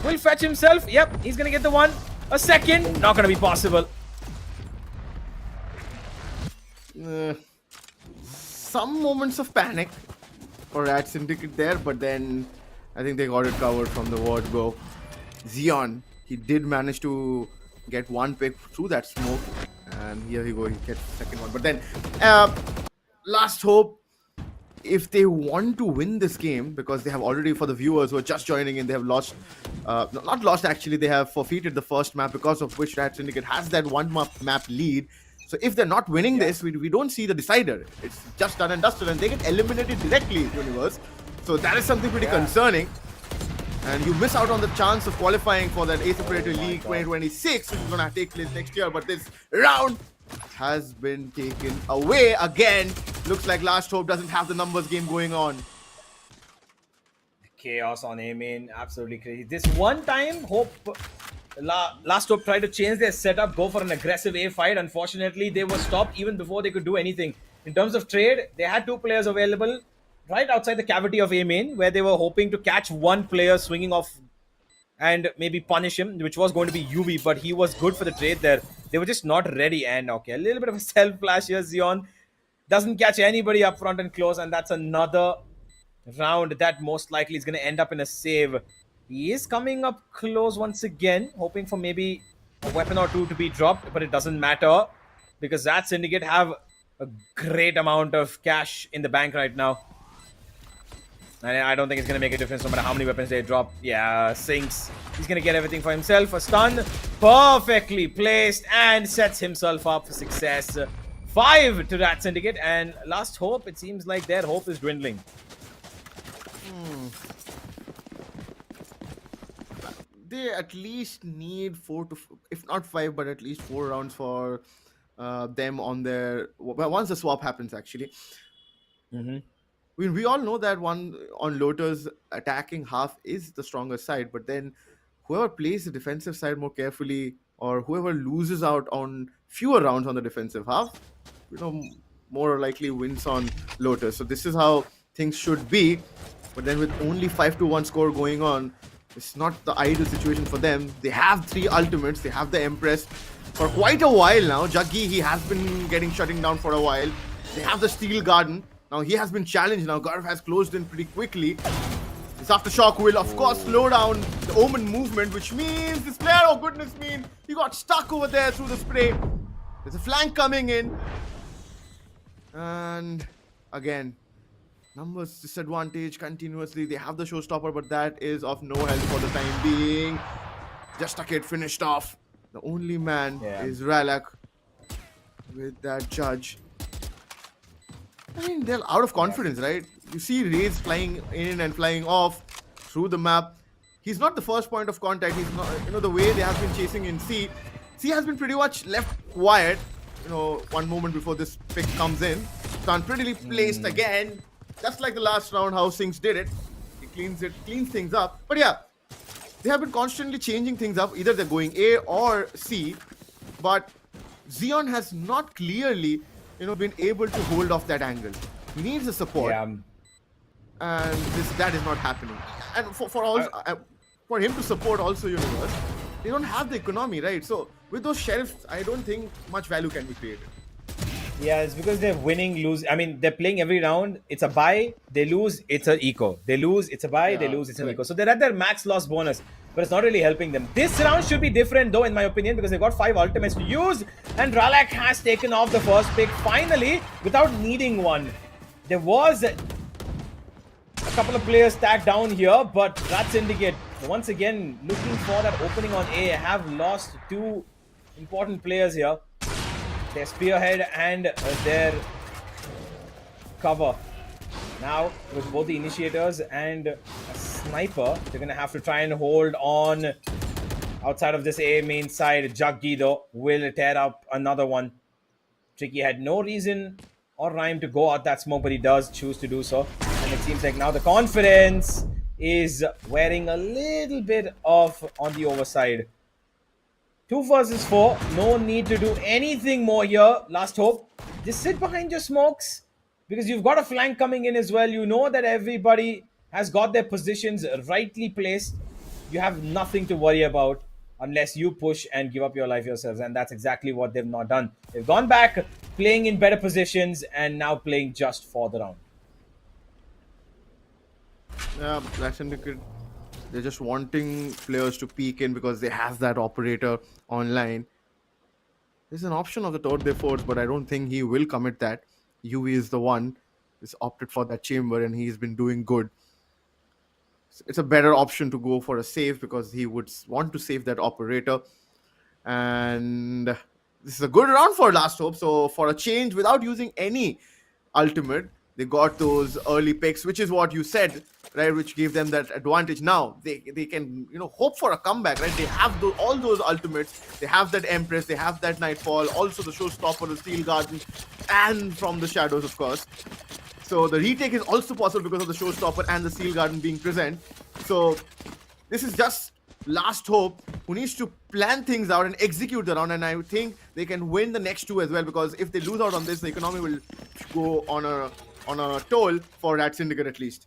Will fetch himself. Yep, he's going to get the one. A second. Not going to be possible. Some moments of panic for RAD Syndicate there, but then I think they got it covered from the word go. Xeon, he did manage to get 1 pick through that smoke, and here he goes, he gets the second one. But then, Last Hope, if they want to win this game, because they have already, for the viewers who are just joining in, they have lost, not lost actually, they have forfeited the first map, because of which RAD Syndicate has that 1 map lead. So if they're not winning this, we don't see the decider. It's just done and dusted, and they get eliminated directly, Universe. So that is something pretty concerning. and you miss out on the chance of qualifying for that Acer Predator League 2026, which is going to take place next year. But this round has been taken away again. Looks like Last Hope doesn't have the numbers game going on. Chaos on A main, absolutely crazy. This one time, Last Hope tried to change their setup, go for an aggressive A fight. Unfortunately, they were stopped even before they could do anything. In terms of trade, they had 2 players available right outside the cavity of A main, where they were hoping to catch one player swinging off and maybe punish him, which was going to be UV, but he was good for the trade there. They were just not ready. And okay, a little bit of a self flash here. Zeon doesn't catch anybody up front and close, and that's another round that most likely is going to end up in a save. He is coming up close once again, hoping for maybe a weapon or two to be dropped, but it doesn't matter because that Syndicate have a great amount of cash in the bank right now. And I don't think it's going to make a difference no matter how many weapons they drop. Yeah, Sinks. He's going to get everything for himself. A stun perfectly placed and sets himself up for success. 5 to that Syndicate, and Last Hope, it seems like their hope is dwindling. They at least need 4 to, if not 5, but at least 4 rounds for them on their, once the swap happens actually. We all know that one on Lotus, attacking half is the stronger side, but then whoever plays the defensive side more carefully, or whoever loses out on fewer rounds on the defensive half, more likely wins on Lotus. So this is how things should be. But then with only 5-1 score going on, it's not the ideal situation for them. They have 3 ultimates. They have the Empress for quite a while now. Juggy, he has been shutting down for a while. They have the Steel Garden. Now he has been challenged. Now Garv has closed in pretty quickly. This Aftershock will, of course, slow down the Omen movement, which means this player, oh goodness me, he got stuck over there through the spray. There's a flank coming in. And again, numbers disadvantage continuously. They have the showstopper, but that is of no help for the time being. Just a kid finished off. The only man is Ralak with that judge. I mean, they're out of confidence, right? You see Raids flying in and flying off through the map. He's not the first point of contact. He's not, the way they have been chasing in C. C has been pretty much left quiet, one moment before this pick comes in. Stun prettily placed again. Just like the last round, how Sinks did it. He cleans things up. But yeah, they have been constantly changing things up. Either they're going A or C. But Zeon has not clearly been able to hold off that angle. He needs the support, and that is not happening. And for him to support also Universe, they don't have the economy, right? So with those sheriffs, I don't think much value can be created. Yeah, it's because they're winning, lose. I mean, they're playing every round. It's a buy, they lose, it's an eco. They lose, it's a buy, they lose, it's an eco. So they're at their max loss bonus, but it's not really helping them. This round should be different though, in my opinion, because they've got 5 ultimates to use, and Ralak has taken off the first pick finally without needing one. There was a couple of players tagged down here, but Rat Syndicate, once again, looking for that opening on A, have lost 2 important players here. Their spearhead and their cover. Now, with both the initiators and a sniper, they're going to have to try and hold on outside of this A main side. Juggy, though, will tear up another one. Tricky had no reason or rhyme to go out that smoke, but he does choose to do so. And it seems like now the confidence is wearing a little bit off on the overside. 2 versus 4. No need to do anything more here. Last Hope. Just sit behind your smokes, because you've got a flank coming in as well. You know that everybody has got their positions rightly placed. You have nothing to worry about unless you push and give up your life yourselves. And that's exactly what they've not done. They've gone back, playing in better positions, and now playing just for the round. Yeah, Black Syndicate, they're just wanting players to peek in because they have that operator online. There's an option of the tour de force, but I don't think he will commit that. UV is the one who's opted for that chamber, and he's been doing good. It's a better option to go for a save because he would want to save that operator. And this is a good round for Last Hope. So for a change, without using any ultimate, they got those early picks, which is what you said. right, which gave them that advantage. Now they can hope for a comeback, right? They have all those ultimates. They have that Empress, they have that Nightfall, also the Showstopper, the Steel Garden, and from the shadows, of course. So the retake is also possible because of the Showstopper and the Steel Garden being present. So this is just last hope, who needs to plan things out and execute the round, and I think they can win the next two as well, because if they lose out on this, the economy will go on a toll for RAD Syndicate at least.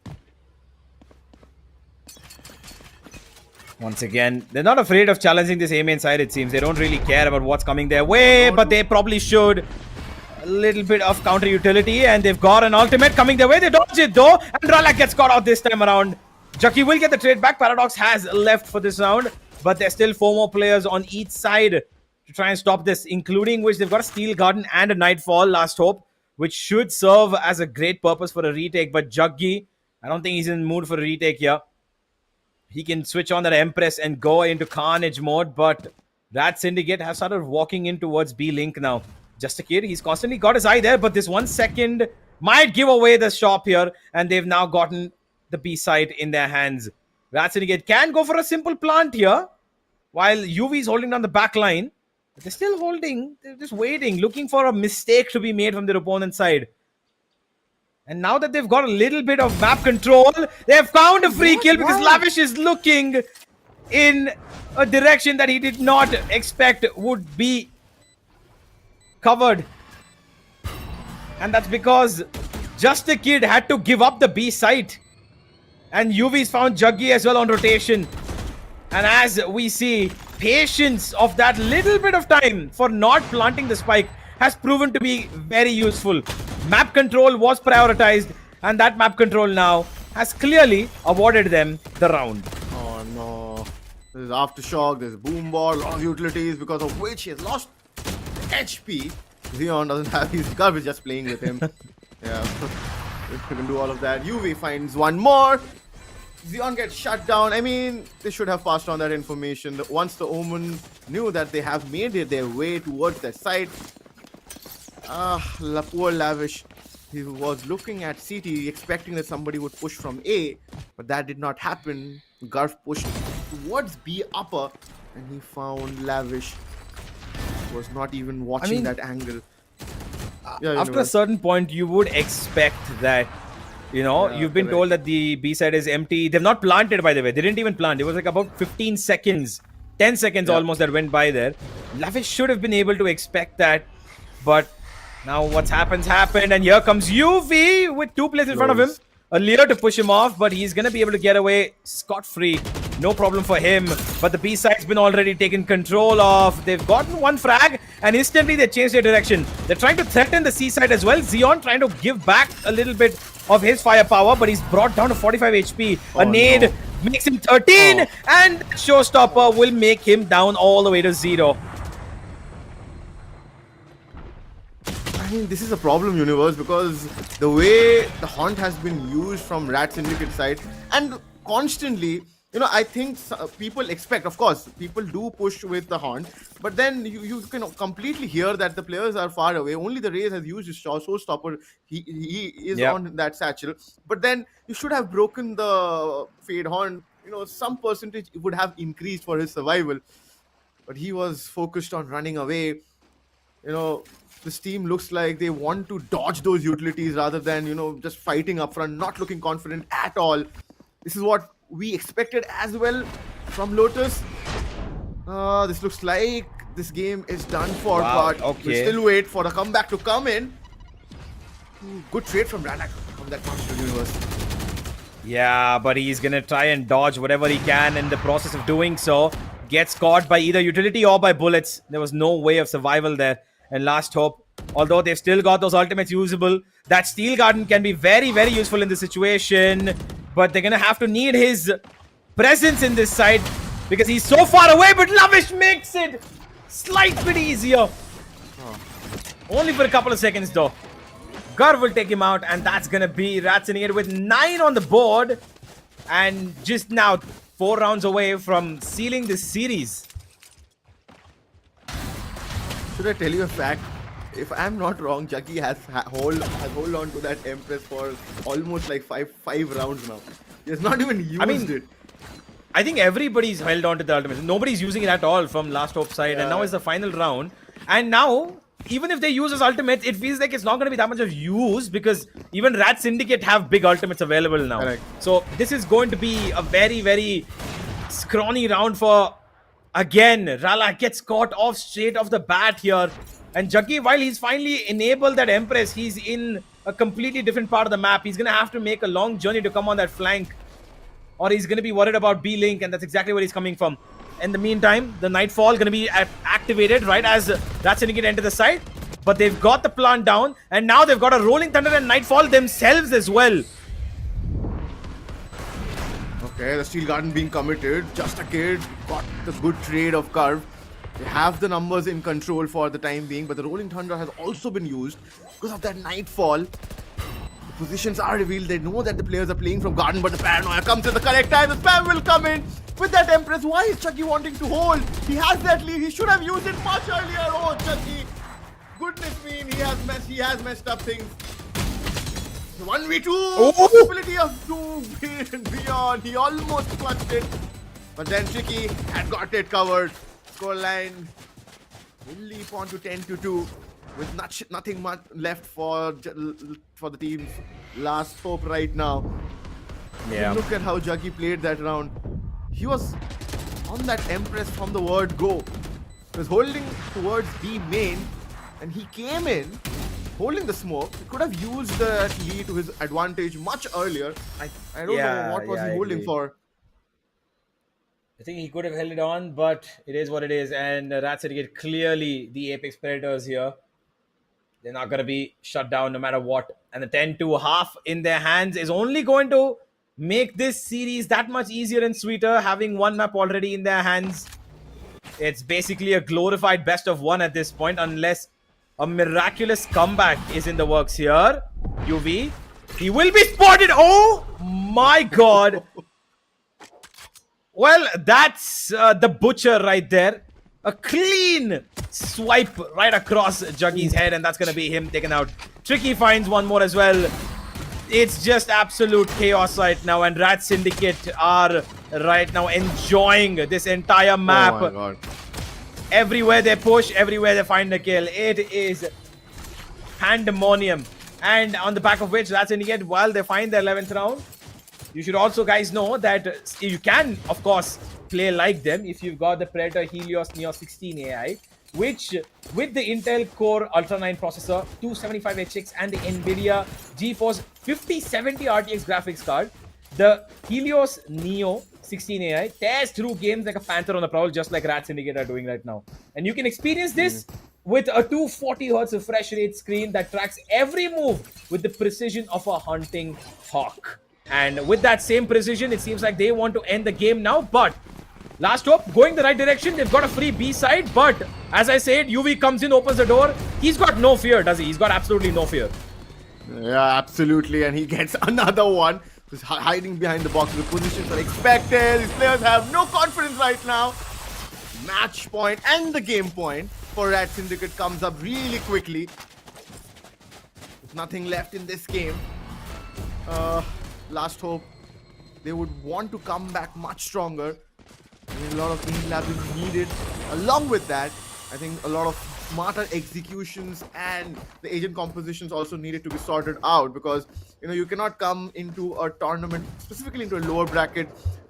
Once again, they're not afraid of challenging this A main side, it seems. They don't really care about what's coming their way, but they probably should. A little bit of counter utility, and they've got an ultimate coming their way. They dodge it though, and Ralak gets caught out this time around. Jucky will get the trade back. Paradox has left for this round, but there's still 4 more players on each side to try and stop this, including which they've got a Steel Garden and a Nightfall, last hope, which should serve as a great purpose for a retake. But Juggy, I don't think he's in the mood for a retake here. He can switch on that Empress and go into Carnage mode, but RAD Syndicate has started walking in towards B-Link now. Just a kid, he's constantly got his eye there, but this 1 second might give away the shop here, and they've now gotten the B side in their hands. RAD Syndicate can go for a simple plant here, while UV is holding down the back line. But they're still holding, they're just waiting, looking for a mistake to be made from their opponent's side. And now that they've got a little bit of map control, they've found a free kill because Lavish is looking in a direction that he did not expect would be covered. And that's because Just a Kid had to give up the B site. And UV's found Juggy as well on rotation. And as we see, patience of that little bit of time for not planting the spike has proven to be very useful. Map control was prioritized, and that map control now has clearly awarded them the round. Oh no. There's Aftershock, there's Boom Ball, a lot of utilities, because of which he has lost HP. Xeon doesn't have his garbage, just playing with him. Yeah, we can do all of that. UV finds one more. Xeon gets shut down. I mean, they should have passed on that information. Once the Omen knew that they have made it their way towards that site. Poor Lavish. He was looking at CT, expecting that somebody would push from A, but that did not happen. Garf pushed towards B upper, and he found Lavish. Was not even watching that angle. After a certain point, you would expect that, you've been told that the B side is empty. They've not planted, by the way. They didn't even plant. It was like about 15 seconds, 10 seconds almost that went by there. Lavish should have been able to expect that, but now what's happened, and here comes UV with 2 players in front of him. A Lear to push him off, but he's going to be able to get away scot-free. No problem for him. But the B side's been already taken control of. They've gotten 1 frag, and instantly they changed their direction. They're trying to threaten the C side as well. Xeon trying to give back a little bit of his firepower, but he's brought down to 45 HP. A nade makes him 13, and Showstopper will make him down all the way to 0. I mean, this is a problem, Universe, because the way the Haunt has been used from RAD Syndicate side, and constantly, I think people expect, of course, people do push with the Haunt, but then you can completely hear that the players are far away. Only the Raze has used his Showstopper. He is on that satchel, but then you should have broken the Fade Haunt. Some percentage would have increased for his survival, but he was focused on running away. This team looks like they want to dodge those utilities rather than, just fighting up front, not looking confident at all. This is what we expected as well from Lotus. This looks like this game is done for, but we'll still wait for the comeback to come in. Good trade from Ranak from that Master Universe. Yeah, but he's going to try and dodge whatever he can in the process of doing so. Gets caught by either utility or by bullets. There was no way of survival there. And last hope, although they've still got those ultimates usable, that Steel Garden can be very, very useful in this situation. But they're going to have to need his presence in this side because he's so far away. But Lavish makes it slight bit easier. Only for a couple of seconds though. Garv will take him out, and that's going to be RAD Syndicate with 9 on the board. And just now 4 rounds away from sealing this series. Should I tell you a fact? If I'm not wrong, Juggy has hold on to that Empress for almost like five rounds now. He has not even used it. I think everybody's held on to the ultimate. Nobody's using it at all from Last Hope side, and now it's the final round. And now, even if they use his ultimate, it feels like it's not going to be that much of use because even RAD Syndicate have big ultimates available now. Correct. So this is going to be a very, very scrawny round for, again, Rala gets caught off straight off the bat here. And Juggy, while he's finally enabled that Empress, he's in a completely different part of the map. He's going to have to make a long journey to come on that flank. Or he's going to be worried about B-Link, and that's exactly where he's coming from. In the meantime, the Nightfall going to be activated right as RAD Syndicate enter the site. But they've got the plant down, and now they've got a Rolling Thunder and Nightfall themselves as well. Okay, the Steel Garden being committed. Just a kid got the good trade of Curve. They have the numbers in control for the time being, but the Rolling Thunder has also been used because of that Nightfall. The positions are revealed. They know that the players are playing from Garden, but the paranoia comes at the correct time. The spam will come in with that Empress. Why is Chucky wanting to hold? He has that lead. He should have used it much earlier. Oh, Chucky. Goodness me, he has messed up things. 1v2 possibility of 2 beyond. He almost clutched it, but then Tricky had got it covered. Scoreline will leap on to 10-2 with nothing much left for the team's Last Hope right now. Yeah. Look at how Juggy played that round. He was on that Empress from the word go. He was holding towards B main, and he came in holding the smoke. He could have used that lead to his advantage much earlier. I don't know what was he holding for. I think he could have held it on, but it is what it is. And RAD Syndicate clearly the Apex Predators here. They're not going to be shut down no matter what. And the 10-2 half in their hands is only going to make this series that much easier and sweeter, having one map already in their hands. It's basically a glorified best of one at this point, unless a miraculous comeback is in the works here. UV, he will be spotted. Oh my god. Well, that's the butcher right there. A clean swipe right across Juggy's head, and that's going to be him taken out. Tricky finds one more as well. It's just absolute chaos right now, and RAD Syndicate are right now enjoying this entire map. Oh my god. Everywhere they push, everywhere they find a kill. It is pandemonium. And on the back of which, RAD Syndicate, while they find their 11th round, you should also, guys, know that you can, of course, play like them if you've got the Predator Helios Neo 16 AI, which, with the Intel Core Ultra 9 processor, 275HX, and the NVIDIA GeForce 5070 RTX graphics card, the Helios Neo 16 AI tears through games like a panther on the prowl, just like RAD Syndicate are doing right now. And you can experience this with a 240Hz refresh rate screen that tracks every move with the precision of a hunting hawk. And with that same precision, it seems like they want to end the game now. But Last Hope going the right direction. They've got a free B side. But as I said, UV comes in, opens the door. He's got no fear, does he? He's got absolutely no fear. Yeah, absolutely. And he gets another one. He's hiding behind the box. The positions are expected. These players have no confidence right now. Match point and the game point for RAD Syndicate comes up really quickly. There's nothing left in this game. Last Hope, they would want to come back much stronger. A lot of in-lab is needed. Along with that, I think a lot of smarter executions and the agent compositions also needed to be sorted out, because you cannot come into a tournament, specifically into a lower bracket,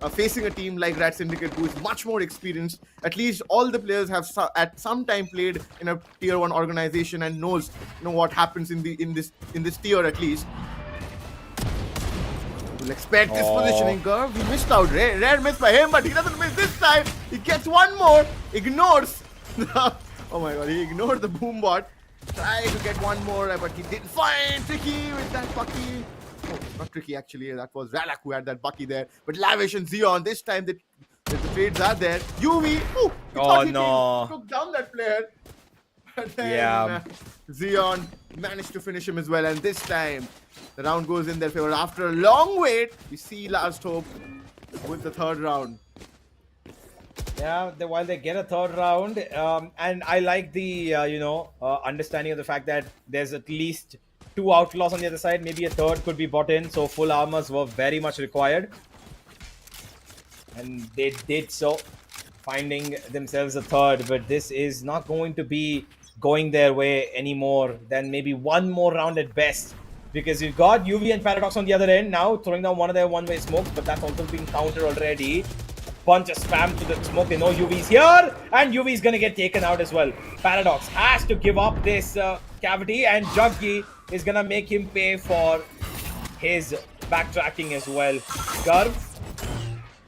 facing a team like RAD Syndicate, who is much more experienced. At least all the players have at some time played in a tier 1 organization and knows what happens in this tier at least. We'll expect this positioning curve. He missed out. Rare miss by him, but he doesn't miss this time. He gets one more. Ignores. Oh my god, he ignored the boom bot. Tried to get one more, but he didn't find Tricky with that Bucky. Oh, not Tricky actually. That was Ralak who had that Bucky there. But Lavish and Xeon, this time the trades are there. UV. Oh no. Took down that player. But then Xeon managed to finish him as well. And this time, the round goes in their favor. After a long wait, we see Last Hope with the third round. Yeah, while they get a third round, and I like the understanding of the fact that there's at least 2 outlaws on the other side. Maybe a third could be bought in, so full armors were very much required. and they did so, finding themselves a third. But this is not going to be going their way anymore than maybe one more round at best, because you've got UV and Paradox on the other end now, throwing down one of their one-way smokes, but that's also been countered already. Bunch of spam to the smoke. They know UV's here, and UV's gonna get taken out as well. Paradox has to give up this cavity, and Juggy is gonna make him pay for his backtracking as well. Garv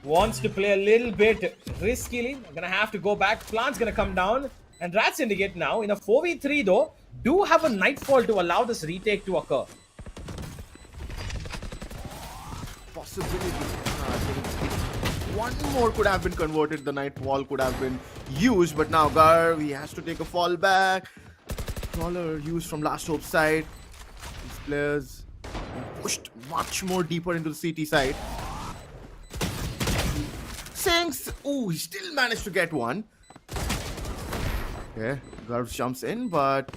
wants to play a little bit riskily. Gonna have to go back. Plant's gonna come down, and RAD Syndicate now in a 4v3 though do have a Nightfall to allow this retake to occur. Possibilities. One more could have been converted. The night wall could have been used, but now Garv, he has to take a fall back. Crawler used from Last Hope's side. These players pushed much more deeper into the CT side. Sinks, ooh, he still managed to get one. Okay, Garv jumps in, but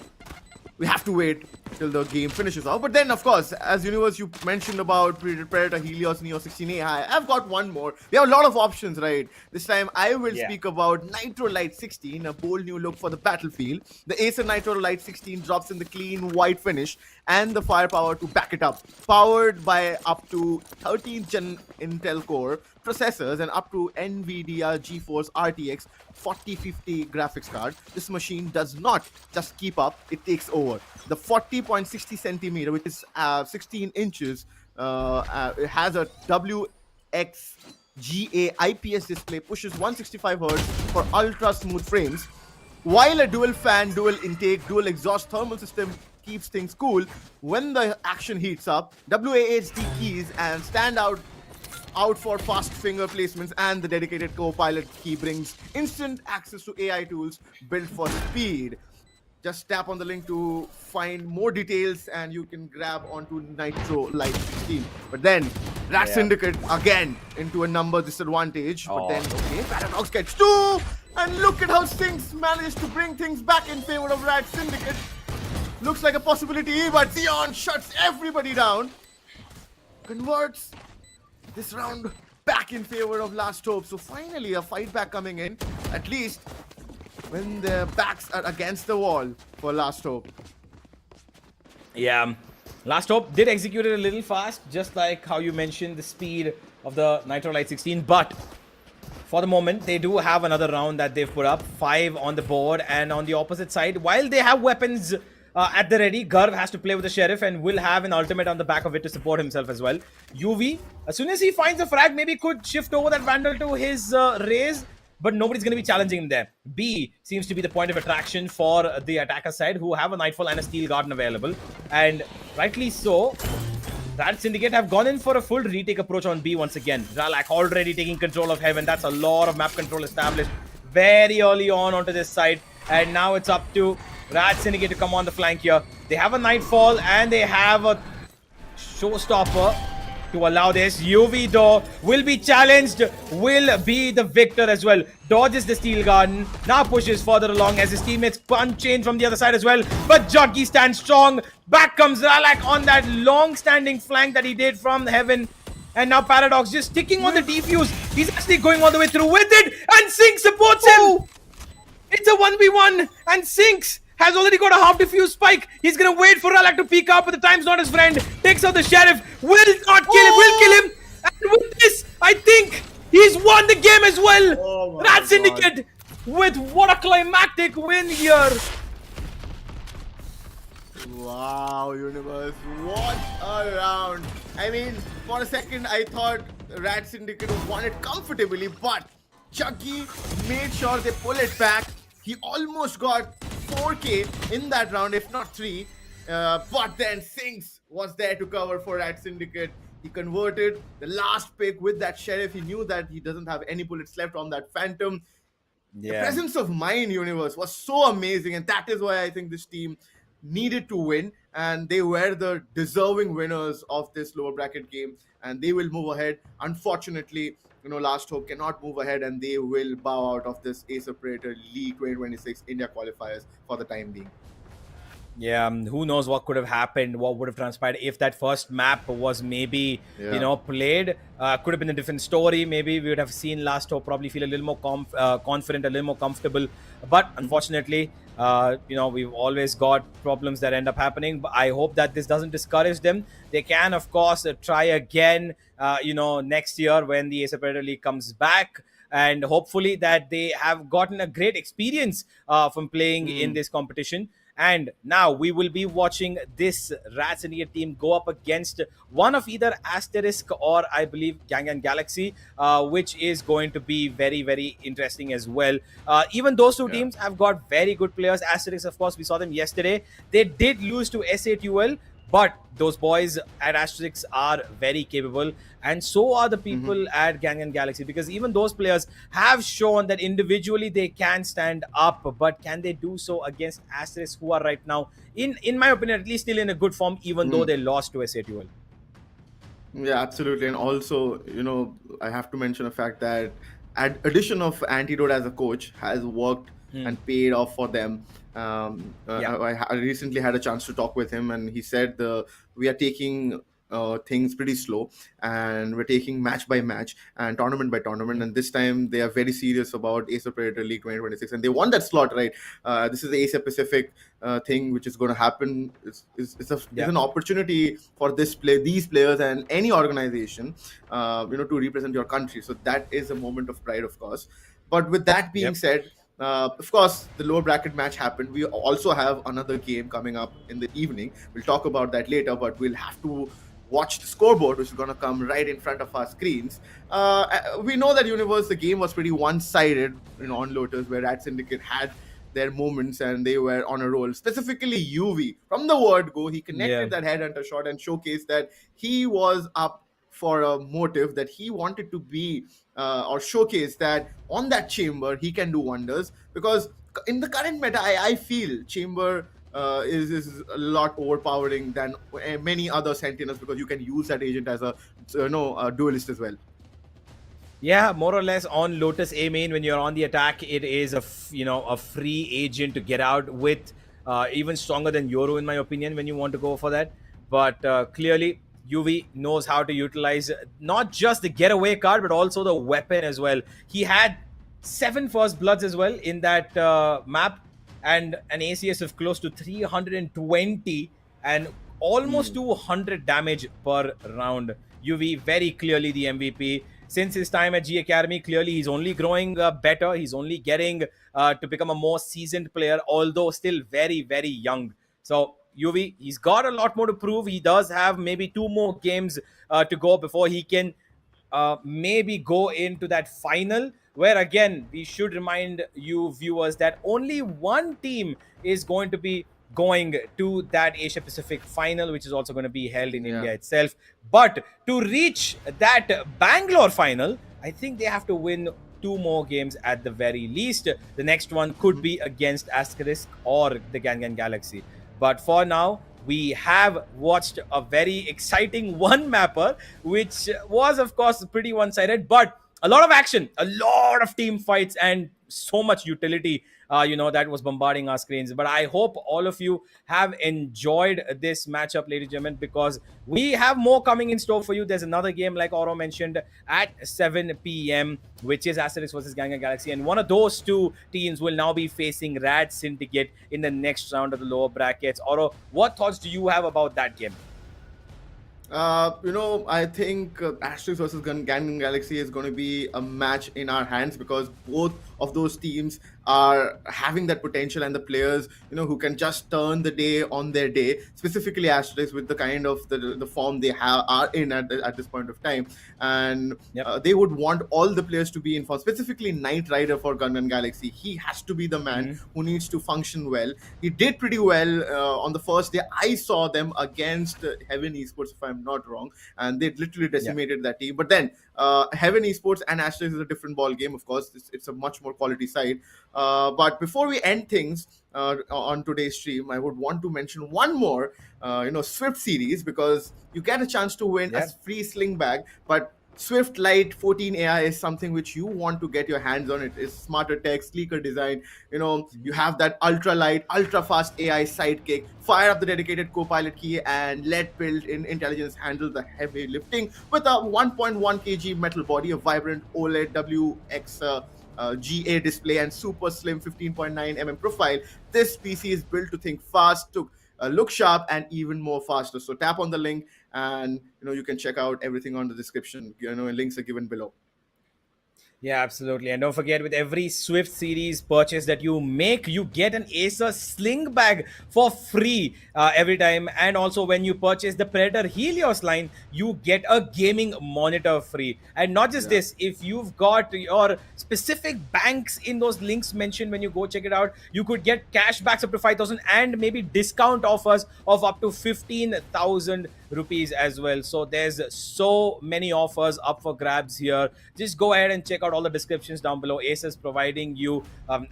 we have to wait till the game finishes off. But then, of course, as Universe, you mentioned about Predator, Helios, Neo 16A. I've got one more. We have a lot of options, right? This time, I will speak about Nitro Light 16, a bold new look for the battlefield. The Acer Nitro Light 16 drops in the clean white finish and the firepower to back it up. Powered by up to 13th gen Intel Core processors and up to NVIDIA GeForce RTX 4050 graphics card, this machine does not just keep up, it takes over. The 40.60 centimeter, which is 16 inches, it has a WXGA IPS display, pushes 165 Hz for ultra smooth frames, while a dual fan, dual intake, dual exhaust thermal system keeps things cool. When the action heats up, WASD keys and stand out for fast finger placements, and the dedicated co-pilot key brings instant access to AI tools built for speed. Just tap on the link to find more details and you can grab onto Nitro Light 16. But then RAD Syndicate again into a number disadvantage. But then, okay, Paradox gets two, and look at how Sinks managed to bring things back in favor of RAD Syndicate. Looks like a possibility, but Xeon shuts everybody down. Converts this round back in favor of Last Hope. So finally a fight back coming in, at least when their backs are against the wall for Last Hope. Yeah, Last Hope did execute it a little fast, just like how you mentioned the speed of the Nitro Light 16, but for the moment they do have another round that they've put up, 5 on the board. And on the opposite side, while they have weapons at the ready, Garv has to play with the Sheriff and will have an ultimate on the back of it to support himself as well. UV, as soon as he finds a frag, maybe could shift over that Vandal to his Raze, but nobody's going to be challenging him there. B seems to be the point of attraction for the attacker side, who have a Nightfall and a Steel Garden available. And rightly so, RAD Syndicate have gone in for a full retake approach on B once again. Ralak already taking control of Heaven. That's a lot of map control established very early on onto this side. And now it's up to RAD Syndicate to come on the flank here. They have a Nightfall and they have a showstopper to allow this. UV though will be challenged, will be the victor as well. Dodges the Steel Garden, now pushes further along as his teammates punch in from the other side as well. But Juggy stands strong. Back comes Ralak on that long-standing flank that he did from Heaven. And now Paradox just sticking on the defuse. He's actually going all the way through with it, and Sinks supports him. It's a 1v1, and Sinks has already got a half defuse spike. He's gonna wait for Ralak to peek out, but the time's not his friend. Takes out the Sheriff, will not kill him, will kill him. And with this, I think he's won the game as well. RAD Syndicate with what a climactic win here. Wow, Universe, what a round. I mean, for a second I thought RAD Syndicate won it comfortably, but Juggy made sure they pull it back. He almost got 4K in that round, if not 3. But then Sinks was there to cover for RAD Syndicate. He converted the last pick with that Sheriff. He knew that he doesn't have any bullets left on that Phantom. The presence of mind, Universe, was so amazing, and that is why I think this team needed to win, and they were the deserving winners of this lower bracket game, and they will move ahead. Unfortunately, Last Hope cannot move ahead, and they will bow out of this Acer Predator League 2026 India Qualifiers for the time being. Yeah, who knows what could have happened, what would have transpired if that first map was maybe, Yeah. played. Could have been a different story. Maybe we would have seen Last Hope probably feel a little more confident, a little more comfortable. But unfortunately, we've always got problems that end up happening. But I hope that this doesn't discourage them. They can, of course, try again, next year when the Acer Predator League comes back. And hopefully that they have gotten a great experience from playing in Mm. this competition. And now we will be watching this Rats India team go up against one of either Asterisk or I believe Gang and Galaxy, which is going to be very, very interesting as well. Even those two Yeah. teams have got very good players. Asterisk, of course, we saw them yesterday. They did lose to S8UL, but those boys at Asterix are very capable, and so are the Mm-hmm. people at Gang and Galaxy, because even those players have shown that individually they can stand up, but can they do so against Asterix, who are right now, in my opinion, at least still in a good form, even though Mm. they lost to S8UL? Yeah, absolutely. And also, I have to mention the fact that addition of Antidote as a coach has worked Hmm. and paid off for them. Yeah. I recently had a chance to talk with him, and he said we are taking things pretty slow, and we're taking match by match and tournament by tournament. And this time they are very serious about Acer Predator League 2026, and they won that slot, right? This is the Asia Pacific thing which is going to happen. It's Yeah. an opportunity for these players and any organization, to represent your country. So that is a moment of pride, of course. But with that being Yep. said, of course, the lower bracket match happened. We also have another game coming up in the evening. We'll talk about that later, but we'll have to watch the scoreboard, which is going to come right in front of our screens. We know that Universe, the game was pretty one-sided, on Lotus, where Rat Syndicate had their moments and they were on a roll. Specifically, UV, from the word go, he Yeah. connected that headhunter shot and showcased that he was up for a motive, that he wanted to be or showcase that on that chamber he can do wonders. Because in the current meta, I feel chamber is a lot overpowering than many other sentinels, because you can use that agent as a duelist as well. Yeah, more or less on Lotus A main, when you're on the attack, it is a free agent to get out with, even stronger than Yoru in my opinion when you want to go for that. But clearly UV knows how to utilize not just the getaway card but also the weapon as well. He had 7 first bloods as well in that map, and an ACS of close to 320 and almost Hmm. 200 damage per round. UV very clearly the MVP. Since his time at G Academy, clearly he's only growing better. He's only getting to become a more seasoned player, although still very, very young. So UV, he's got a lot more to prove. He does have maybe 2 more games to go before he can maybe go into that final, where again we should remind you viewers that only one team is going to be going to that Asia Pacific final, which is also going to be held in Yeah. India itself. But to reach that Bangalore final, I think they have to win 2 more games at the very least. The next one could be against Asterisk or the Gangan Galaxy. But for now, we have watched a very exciting one mapper, which was, of course, pretty one sided, but a lot of action, a lot of team fights, and so much utility, that was bombarding our screens. But I hope all of you have enjoyed this matchup, ladies and gentlemen, because we have more coming in store for you. There's another game, like Oro mentioned, at 7 p.m., which is Asterix versus Ganga Galaxy. And one of those two teams will now be facing Rad Syndicate in the next round of the lower brackets. Oro, what thoughts do you have about that game? I think Asterix versus Gangan Galaxy is going to be a match in our hands, because both of those teams are having that potential, and the players, who can just turn the day on their day. Specifically, Asterix, with the kind of the form they are in at this point of time, and Yep. they would want all the players to be in form. Specifically, Knight Rider for Gangan Galaxy, he has to be the man Mhm. who needs to function well. He did pretty well on the first day. I saw them against Heaven Esports, if I'm not wrong, and they literally Yeah. decimated that team. But then Heaven Esports and Asterix is a different ball game. Of course, it's a much more quality side. But before we end things on today's stream, I would want to mention one more, Swift series, because you get a chance to win a Yeah. free sling bag. But Swift Lite 14 AI is something which you want to get your hands on. It is smarter tech, sleeker design. You have that ultra light, ultra fast AI sidekick. Fire up the dedicated co-pilot key and let built-in intelligence handle the heavy lifting with a 1.1 kg metal body, a vibrant OLED WX GA display, and super slim 15.9 profile. This PC is built to think fast, to look sharp, and even more faster. So tap on the link, and you can check out everything on the description. Links are given below. Yeah, absolutely. And don't forget, with every Swift series purchase that you make, you get an Acer sling bag for free every time. And also, when you purchase the Predator Helios line, you get a gaming monitor free. And not just this, if you've got your specific banks in those links mentioned when you go check it out, you could get cashbacks up to 5,000 and maybe discount offers of up to 15,000 rupees as well. So there's so many offers up for grabs here. Just go ahead and check out all the descriptions down below. Ace is providing you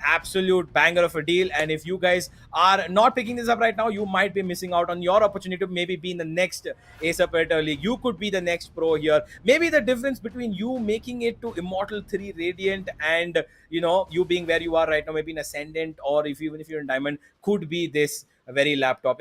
absolute banger of a deal, and if you guys are not picking this up right now, you might be missing out on your opportunity to maybe be in the next Acer Predator League. You could be the next pro here. Maybe the difference between you making it to Immortal 3 Radiant and you being where you are right now, maybe in Ascendant, or even if you're in Diamond, could be this very laptop.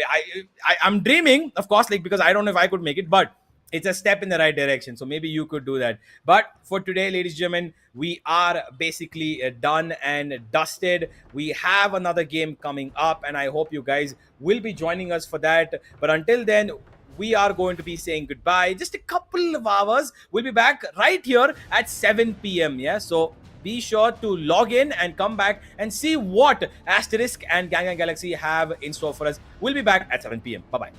I'm dreaming, of course, like, because I don't know if I could make it, but it's a step in the right direction. So maybe you could do that. But for today, ladies and gentlemen, we are basically done and dusted. We have another game coming up, and I hope you guys will be joining us for that. But until then, we are going to be saying goodbye. Just a couple of hours. We'll be back right here at 7 p.m. Yeah, so be sure to log in and come back and see what Asterisk and Gang Galaxy have in store for us. We'll be back at 7 p.m. Bye-bye.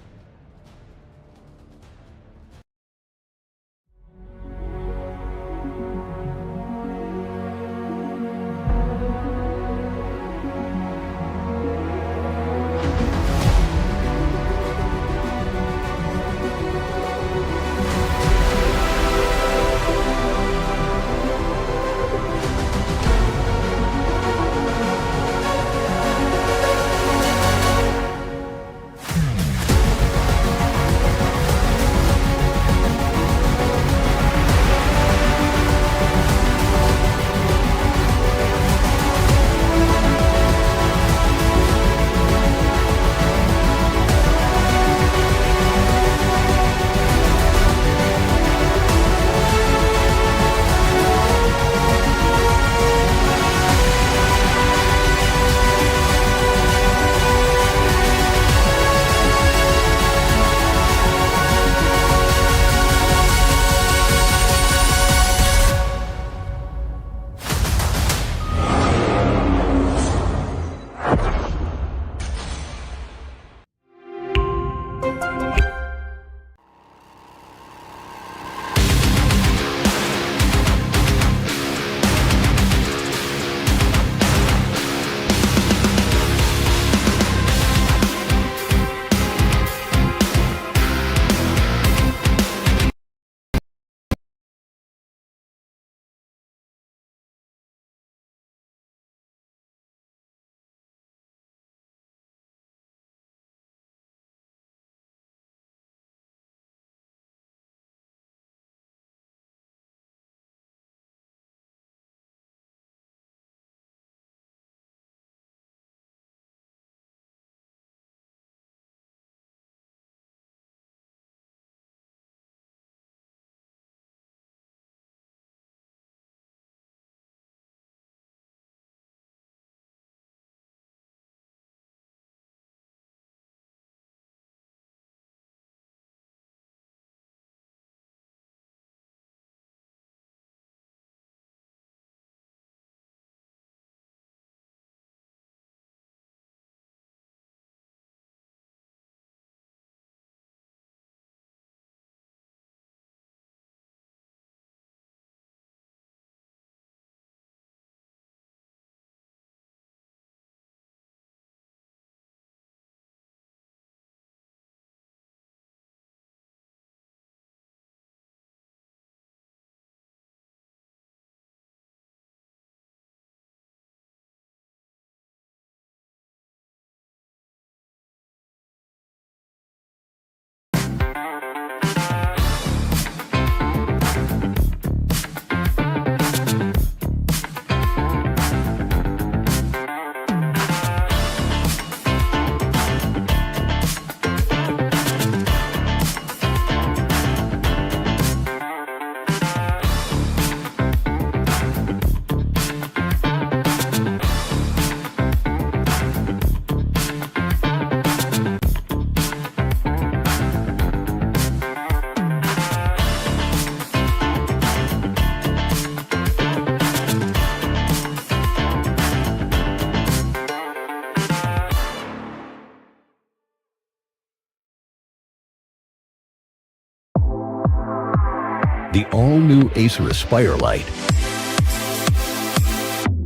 The all-new Acer Aspire Lite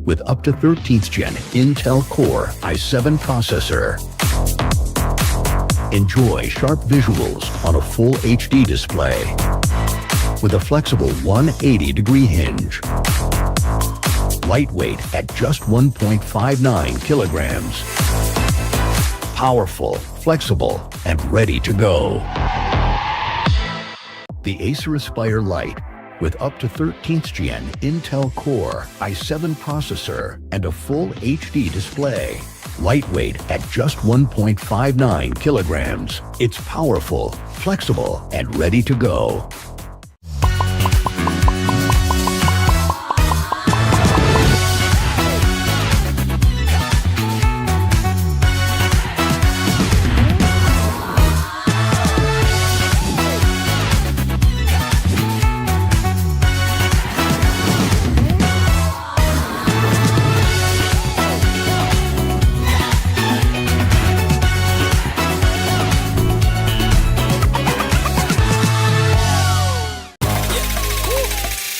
with up to 13th gen Intel Core i7 processor. Enjoy sharp visuals on a full HD display with a flexible 180-degree hinge. Lightweight at just 1.59 kilograms. Powerful, flexible, and ready to go. The Acer Aspire Lite with up to 13th gen Intel Core i7 processor and a full HD display. Lightweight at just 1.59 kilograms. It's powerful, flexible, and ready to go.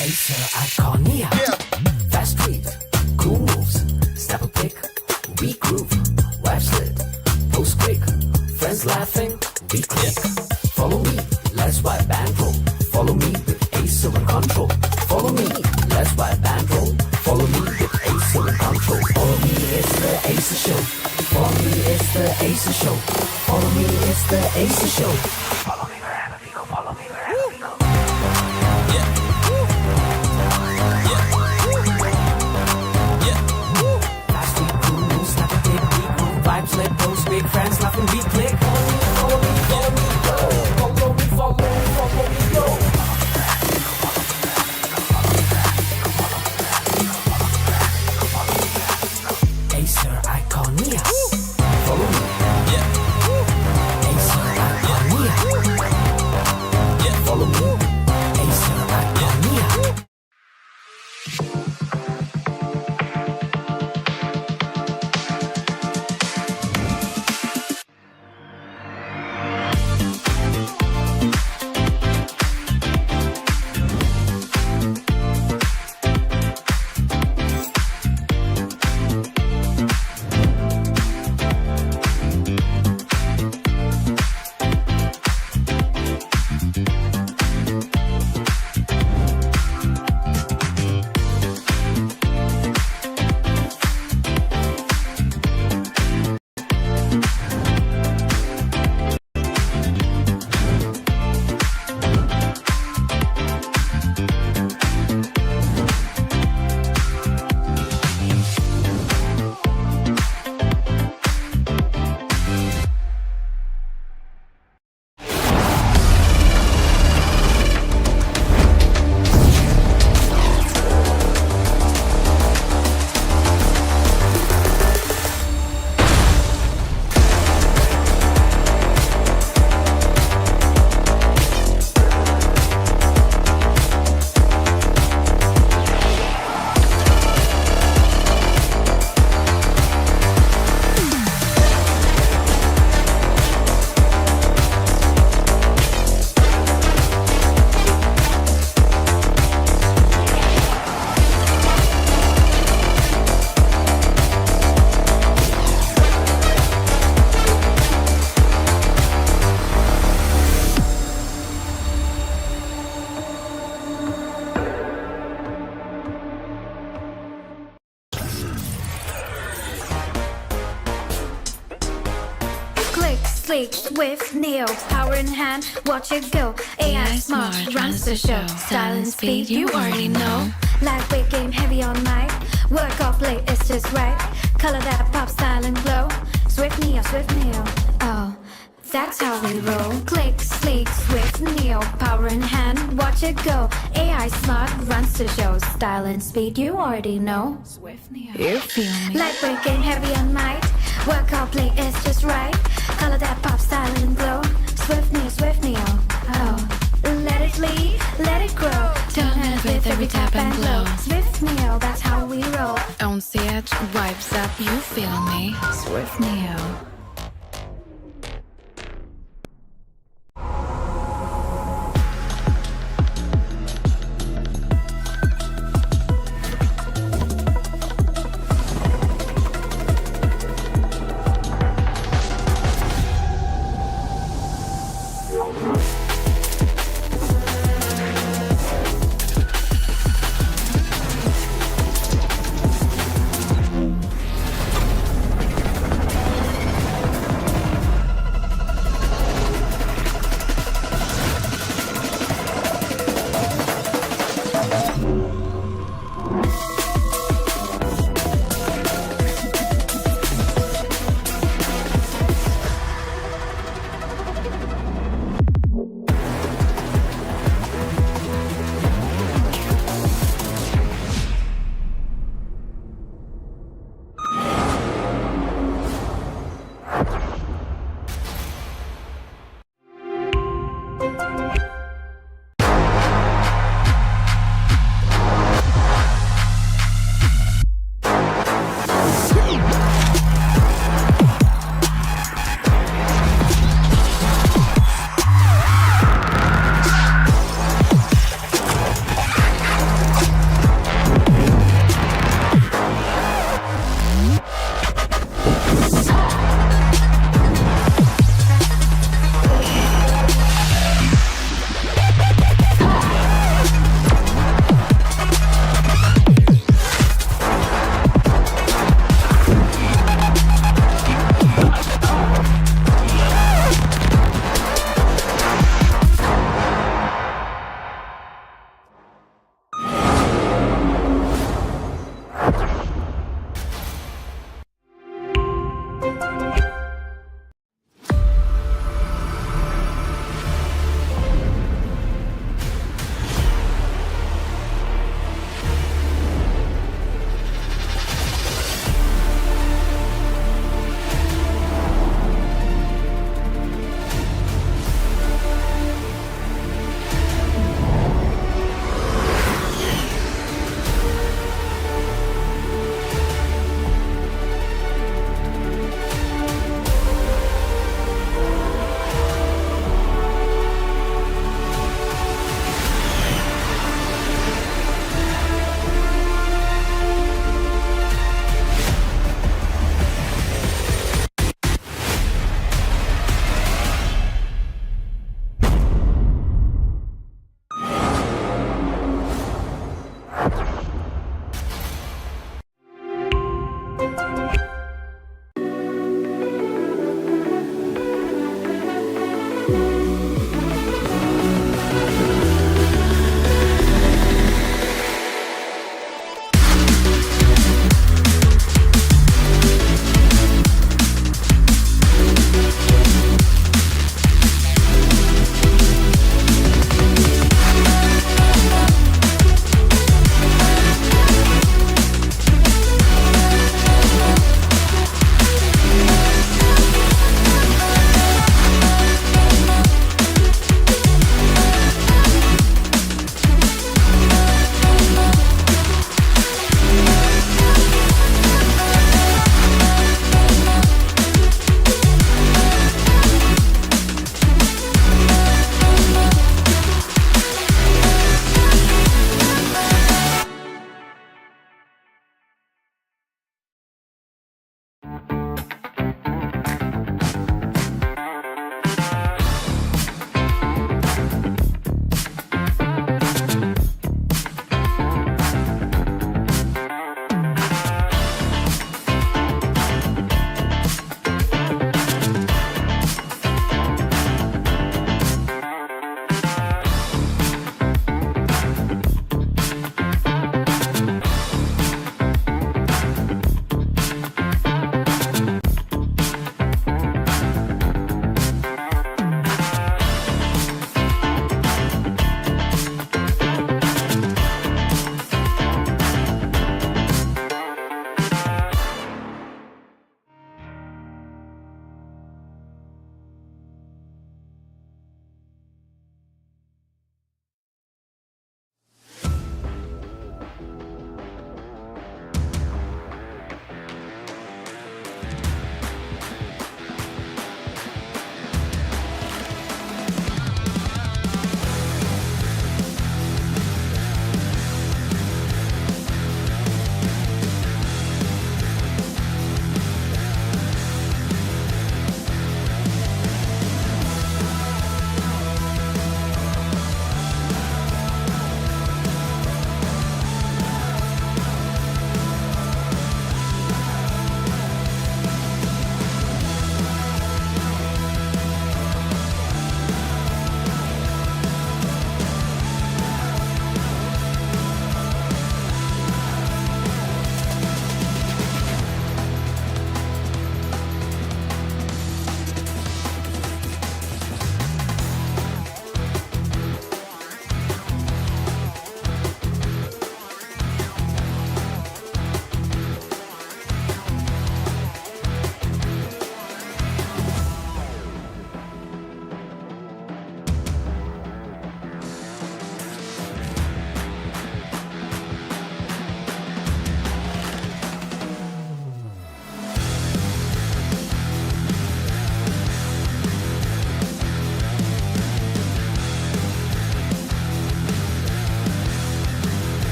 Acer Iconia. Fast tweet, cool moves, snap a pic, we groove, wipe slit, post quick, friends laughing, we click. Follow me, let's wipe and roll. Follow me with Acer and control. Follow me, let's wipe and roll. Follow me with Acer and control. Follow me, it's the Acer show. Follow me, it's the Acer show. Follow me, it's the Acer show. Follow me wherever we go. Follow me wherever we go. Vibes, let those big friends laugh and we click. Follow me, follow me, go. Follow me, follow me, go. Acer Iconia. Follow me. Acer Iconia. Follow me. Acer Iconia. Sleek, swift, Neo, power in hand, watch it go. AI smart, runs the show. Style and speed, you already know. Lightweight game, heavy on mic. Work off late, it's just right. Color that pop, style and glow. Swift Neo, oh, that's how we roll. Click, sleek, swift, Neo, power in hand, watch it go. AI smart, runs the show. Style and speed, you already know. Swift Neo. You feel me? Lightweight game, heavy on mic. Work out, play, it's just right. Color that pop, style and glow. Swift Neo, oh. Let it lead, let it grow. Turn it with every tap and glow. Swift Neo, that's how we roll. On the edge, vibes up, you feel me? Swift Neo. Bye.